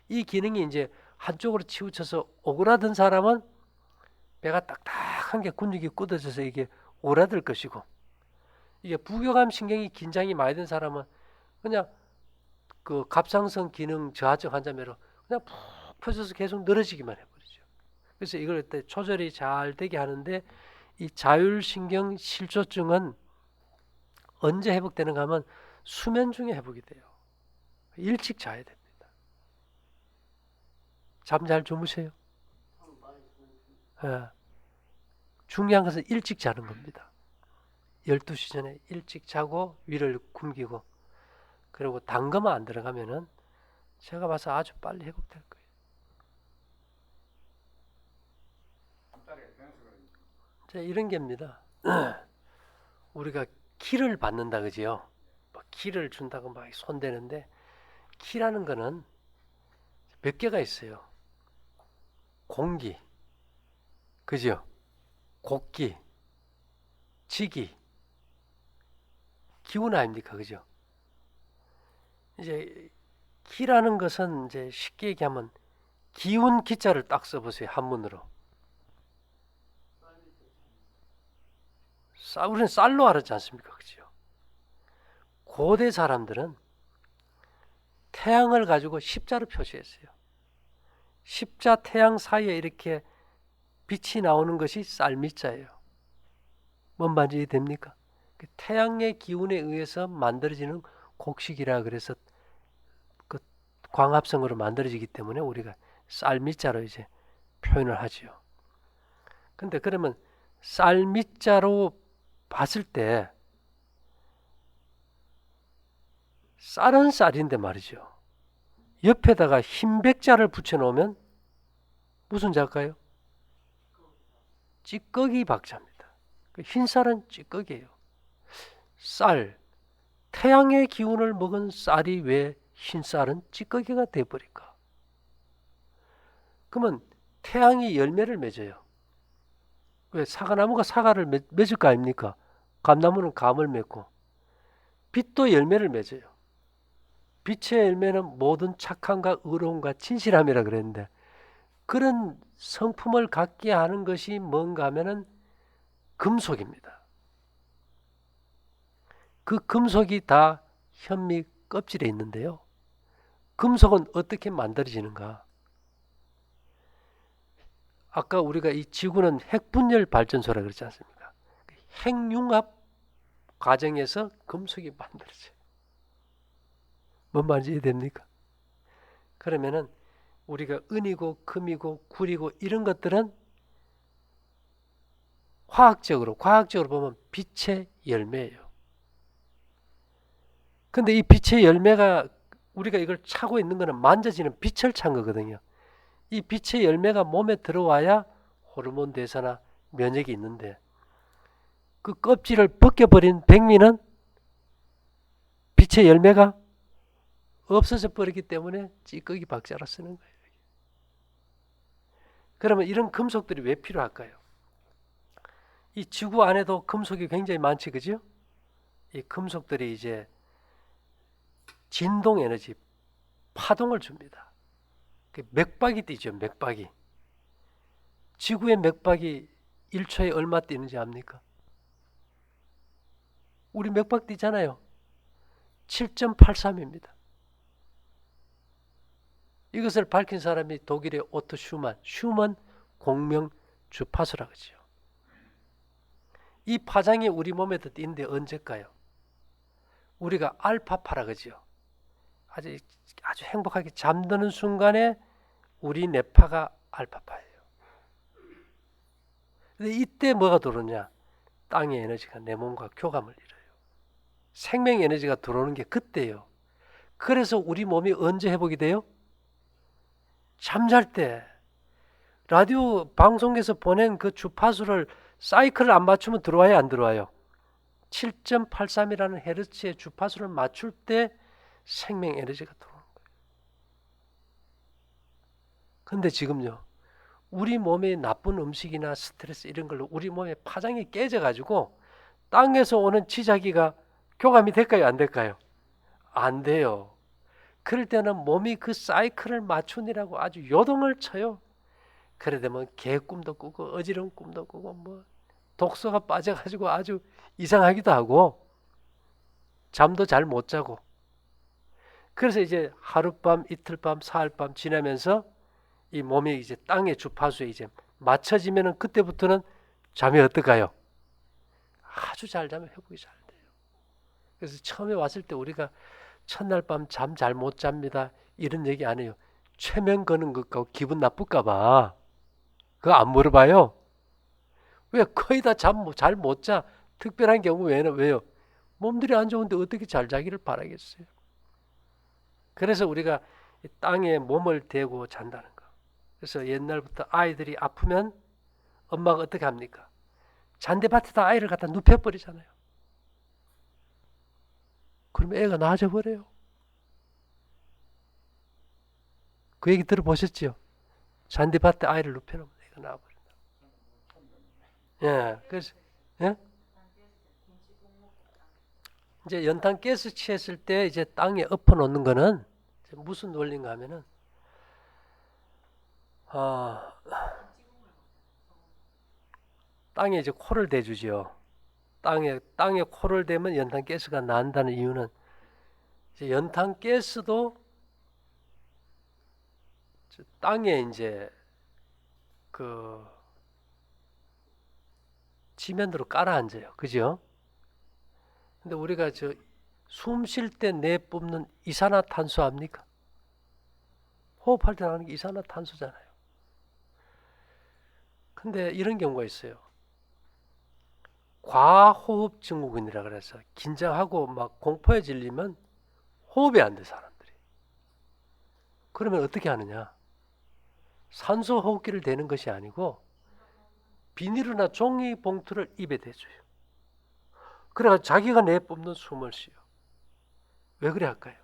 Speaker 1: 이 기능이 이제 한쪽으로 치우쳐서 오그라든 사람은 배가 딱딱한 게 근육이 굳어져서 이게 오라들 것이고 이게 부교감 신경이 긴장이 많이 된 사람은 그냥 그 갑상선 기능 저하증 환자매로 그냥 푹 펴져서 계속 늘어지기만 해버리죠. 그래서 이걸 때 조절이 잘 되게 하는데 이 자율신경 실조증은 언제 회복되는가 하면 수면 중에 회복이 돼요. 일찍 자야 됩니다. 잠 잘 주무세요. 예. 중요한 것은 일찍 자는 겁니다. 12시 전에 일찍 자고 위를 굶기고 그리고 단 거만 안 들어가면은 제가 봐서 아주 빨리 회복될 거예요. 자, 이런 게입니다. 우리가 키를 받는다 그지요? 뭐 키를 준다고 막 손대는데 키라는 거는 몇 개가 있어요. 공기, 그죠? 곡기, 지기, 기운 아닙니까, 그죠? 이제 키라는 것은 이제 쉽게 얘기하면 기운 기자를 딱 써보세요. 한문으로. 우리는 쌀로 알았지 않습니까? 그죠? 고대 사람들은 태양을 가지고 십자로 표시했어요. 십자 태양 사이에 이렇게 빛이 나오는 것이 쌀미자예요. 뭔 말인지 됩니까? 태양의 기운에 의해서 만들어지는 곡식이라 그래서 그 광합성으로 만들어지기 때문에 우리가 쌀미자로 이제 표현을 하지요. 근데 그러면 쌀미자로 봤을 때 쌀은 쌀인데 말이죠. 옆에다가 흰백자를 붙여놓으면 무슨 자일까요? 찌꺼기 박자입니다. 흰쌀은 찌꺼기예요. 쌀, 태양의 기운을 먹은 쌀이 왜 흰쌀은 찌꺼기가 돼버릴까? 그러면 태양이 열매를 맺어요. 왜 사과나무가 사과를 맺을 거 아닙니까? 감나무는 감을 맺고 빛도 열매를 맺어요. 빛의 열매는 모든 착함과 의로움과 진실함이라 그랬는데 그런 성품을 갖게 하는 것이 뭔가 하면은 금속입니다. 그 금속이 다 현미 껍질에 있는데요. 금속은 어떻게 만들어지는가? 아까 우리가 이 지구는 핵분열 발전소라 그랬지 않습니까? 핵융합 과정에서 금속이 만들어져요. 뭔 말인지 이해됩니까? 그러면은 우리가 은이고 금이고 구리고 이런 것들은 과학적으로 보면 빛의 열매예요. 근데 이 빛의 열매가 우리가 이걸 차고 있는 거는 만져지는 빛을 찬 거거든요. 이 빛의 열매가 몸에 들어와야 호르몬 대사나 면역이 있는데 그 껍질을 벗겨버린 백미는 빛의 열매가 없어져 버리기 때문에 찌꺼기 박자로 쓰는 거예요. 그러면 이런 금속들이 왜 필요할까요? 이 지구 안에도 금속이 굉장히 많지, 그죠? 이 금속들이 이제 진동 에너지, 파동을 줍니다. 맥박이 뛰죠, 맥박이. 지구의 맥박이 1초에 얼마 뛰는지 압니까? 우리 맥박 뛰잖아요. 7.83입니다. 이것을 밝힌 사람이 독일의 오토 슈먼 공명 주파수라고 하죠. 이 파장이 우리 몸에도 뛴데 언제일까요? 우리가 알파파라 그러죠. 아주 행복하게 잠드는 순간에 우리 뇌파가 알파파예요. 근데 이때 뭐가 들어오냐? 땅의 에너지가 내 몸과 교감을 이뤄요. 생명 에너지가 들어오는 게 그때예요. 그래서 우리 몸이 언제 회복이 돼요? 잠잘 때. 라디오 방송에서 보낸 그 주파수를 사이클을 안 맞추면 들어와요, 안 들어와요? 7.83이라는 헤르츠의 주파수를 맞출 때 생명 에너지가 들어오는 거예요. 근데 지금요, 우리 몸에 나쁜 음식이나 스트레스 이런 걸로 우리 몸의 파장이 깨져가지고 땅에서 오는 지자기가 교감이 될까요, 안 될까요? 안 돼요. 그럴 때는 몸이 그 사이클을 맞추느라고 아주 요동을 쳐요. 그래 되면 개 꿈도 꾸고 어지러운 꿈도 꾸고 뭐 독소가 빠져가지고 아주 이상하기도 하고 잠도 잘 못 자고. 그래서 이제 하룻밤, 이틀밤, 사흘밤 지나면서 이 몸이 이제 땅의 주파수에 이제 맞춰지면은 그때부터는 잠이 어떨까요? 아주 잘 자면 회복이 잘 돼요. 그래서 처음에 왔을 때 우리가 첫날 밤 잠 잘 못 잡니다. 이런 얘기 안 해요. 최면 거는 것과 기분 나쁠까 봐. 그거 안 물어봐요. 왜 거의 다 잠 잘 못 자. 특별한 경우 왜요? 몸들이 안 좋은데 어떻게 잘 자기를 바라겠어요. 그래서 우리가 땅에 몸을 대고 잔다는 거. 그래서 옛날부터 아이들이 아프면 엄마가 어떻게 합니까? 잔디밭에다 아이를 갖다 눕혀버리잖아요. 그러면 애가 나아져버려요. 그 얘기 들어보셨죠? 잔디밭에 아이를 눕혀놓으면 애가 나아버린다. 예, 그래서 예? 이제 연탄 가스 취했을 때 이제 땅에 엎어놓는 거는 무슨 원리인가 하면은 아, 땅에 이제 코를 대주죠. 땅에 코를 대면 연탄 가스가 난다는 이유는 이제 연탄 가스도 땅에 이제 그 지면으로 깔아앉아요. 그죠? 근데 우리가 저 숨 쉴 때 내뿜는 이산화탄소 압니까? 호흡할 때 나오는 게 이산화탄소잖아요. 근데 이런 경우가 있어요. 과호흡 증후군이라 그래서 긴장하고 막 공포에 질리면 호흡이 안 돼, 사람들이. 그러면 어떻게 하느냐? 산소 호흡기를 대는 것이 아니고 비닐이나 종이 봉투를 입에 대줘요. 그래가 자기가 내뿜는 숨을 쉬어. 왜 그래 할까요?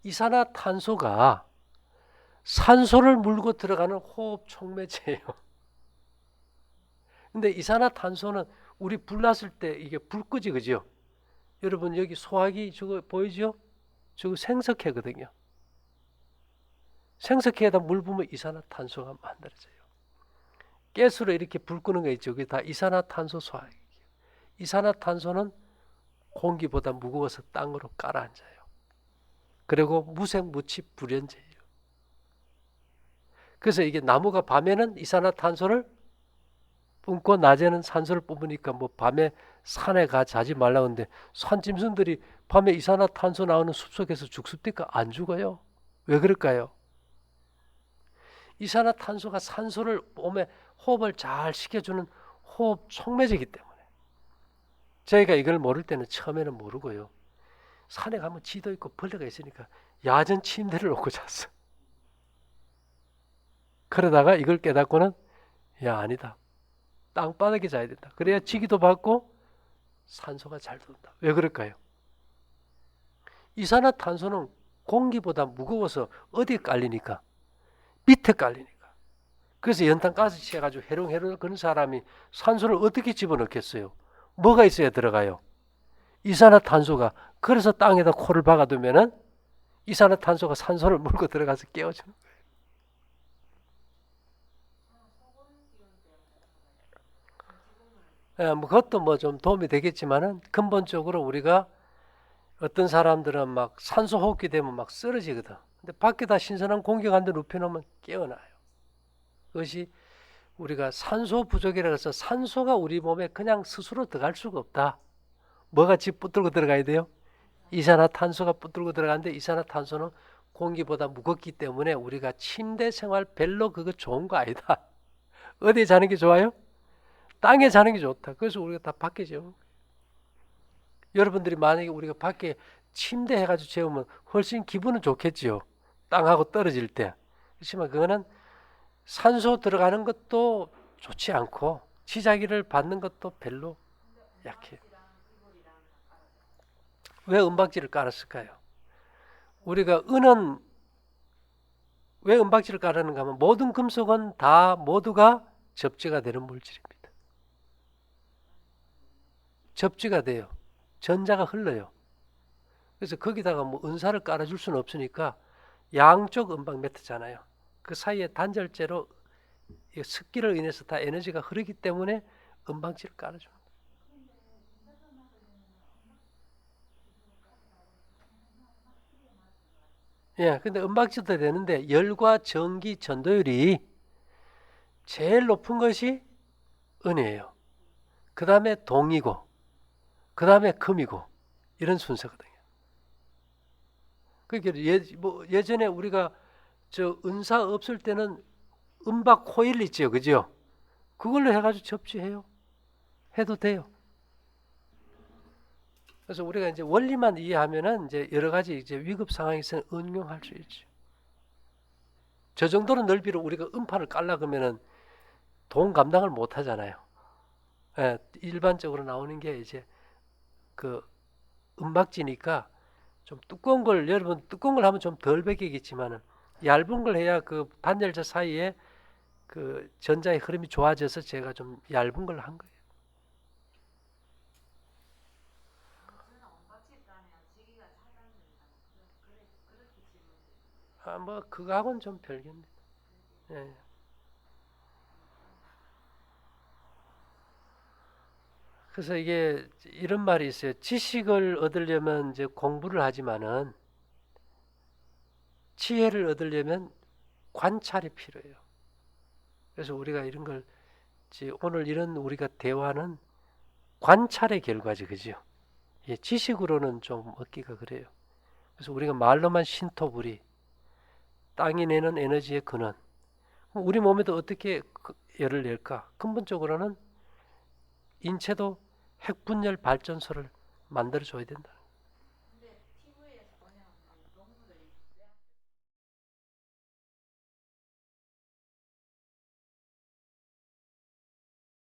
Speaker 1: 이산화탄소가 산소를 물고 들어가는 호흡 촉매제예요. 근데 이산화탄소는 우리 불 났을 때 이게 불 끄지, 그죠? 여러분 여기 소화기 저거 보이죠? 저거 생석회거든요. 생석회에다 물 부으면 이산화탄소가 만들어져요. 가스로 이렇게 불 끄는 거 있죠? 그게 다 이산화탄소 소화기. 이산화탄소는 공기보다 무거워서 땅으로 깔아앉아요. 그리고 무색무취 불연제예요. 그래서 이게 나무가 밤에는 이산화탄소를 뿜고 낮에는 산소를 뿜으니까 뭐 밤에 산에 가 자지 말라고 하는데 산짐승들이 밤에 이산화탄소 나오는 숲속에서 죽습니까? 안 죽어요. 왜 그럴까요? 이산화탄소가 산소를 몸에 호흡을 잘 시켜주는 호흡 촉매제이기 때문에 저희가 이걸 모를 때는 처음에는 모르고요. 산에 가면 지도 있고 벌레가 있으니까 야전 침대를 놓고 잤어. 그러다가 이걸 깨닫고는 야 아니다. 땅바닥에 자야 된다. 그래야 지기도 받고 산소가 잘 돈다. 왜 그럴까요? 이산화탄소는 공기보다 무거워서 어디에 깔리니까? 밑에 깔리니까. 그래서 연탄가스 취해가지고 해롱해롱 그런 사람이 산소를 어떻게 집어넣겠어요? 뭐가 있어야 들어가요? 이산화탄소가. 그래서 땅에다 코를 박아두면은 이산화탄소가 산소를 물고 들어가서 깨워주는 거예요. 뭐 그것도 뭐 좀 도움이 되겠지만은 근본적으로 우리가 어떤 사람들은 막 산소 호흡기 되면 막 쓰러지거든. 근데 밖에다 신선한 공기가 한 대 눕혀놓으면 깨어나요. 그것이 우리가 산소 부족이라 해서 산소가 우리 몸에 그냥 스스로 들어갈 수가 없다. 뭐가 집 붙들고 들어가야 돼요? 이산화탄소가 붙들고 들어가는데 이산화탄소는 공기보다 무겁기 때문에 우리가 침대 생활 별로 그거 좋은 거 아니다. 어디에 자는 게 좋아요? 땅에 자는 게 좋다. 그래서 우리가 다 밖에 재우는 거예요. 여러분들이 만약에 우리가 밖에 침대 해가지고 재우면 훨씬 기분은 좋겠지요. 땅하고 떨어질 때. 그렇지만 그거는 산소 들어가는 것도 좋지 않고 지자기를 받는 것도 별로 약해요. 왜 은박지를 깔았을까요? 우리가 은은 왜 은박지를 깔았는가 하면 모든 금속은 다 모두가 접지가 되는 물질입니다. 접지가 돼요. 전자가 흘러요. 그래서 거기다가 뭐 은사를 깔아줄 수는 없으니까 양쪽 은박 매트잖아요. 그 사이에 단절재로 습기를 인해서 다 에너지가 흐르기 때문에 은박지를 깔아줘요. 예, 근데 은박지도 되는데 열과 전기 전도율이 제일 높은 것이 은이에요. 그 다음에 동이고, 그 다음에 금이고 이런 순서거든요. 그러니까 예전에 우리가 저 은사 없을 때는 은박 코일 있죠, 그죠? 그걸로 해가지고 접지해요. 해도 돼요. 그래서 우리가 이제 원리만 이해하면은 이제 여러 가지 이제 위급 상황에서는 응용할 수 있죠. 저 정도는 넓이로 우리가 음판을 깔라 그러면은 돈 감당을 못 하잖아요. 예, 일반적으로 나오는 게 이제 그 은박지니까 좀 두꺼운 걸 여러분 두꺼운 걸 하면 좀 덜 베기겠지만은 얇은 걸 해야 그 단열재 사이에 그 전자의 흐름이 좋아져서 제가 좀 얇은 걸 한 거예요. 뭐 그거하고는 좀 별개입니다. 예. 그래서 이게 이런 말이 있어요. 지식을 얻으려면 이제 공부를 하지만은 지혜를 얻으려면 관찰이 필요해요. 그래서 우리가 이런 걸 오늘 이런 우리가 대화는 관찰의 결과지, 그죠? 예, 지식으로는 좀 얻기가 그래요. 그래서 우리가 말로만 신토부리, 땅이 내는 에너지의 근원, 우리 몸에도 어떻게 열을 낼까? 근본적으로는 인체도 핵분열 발전소를 만들어줘야 된다.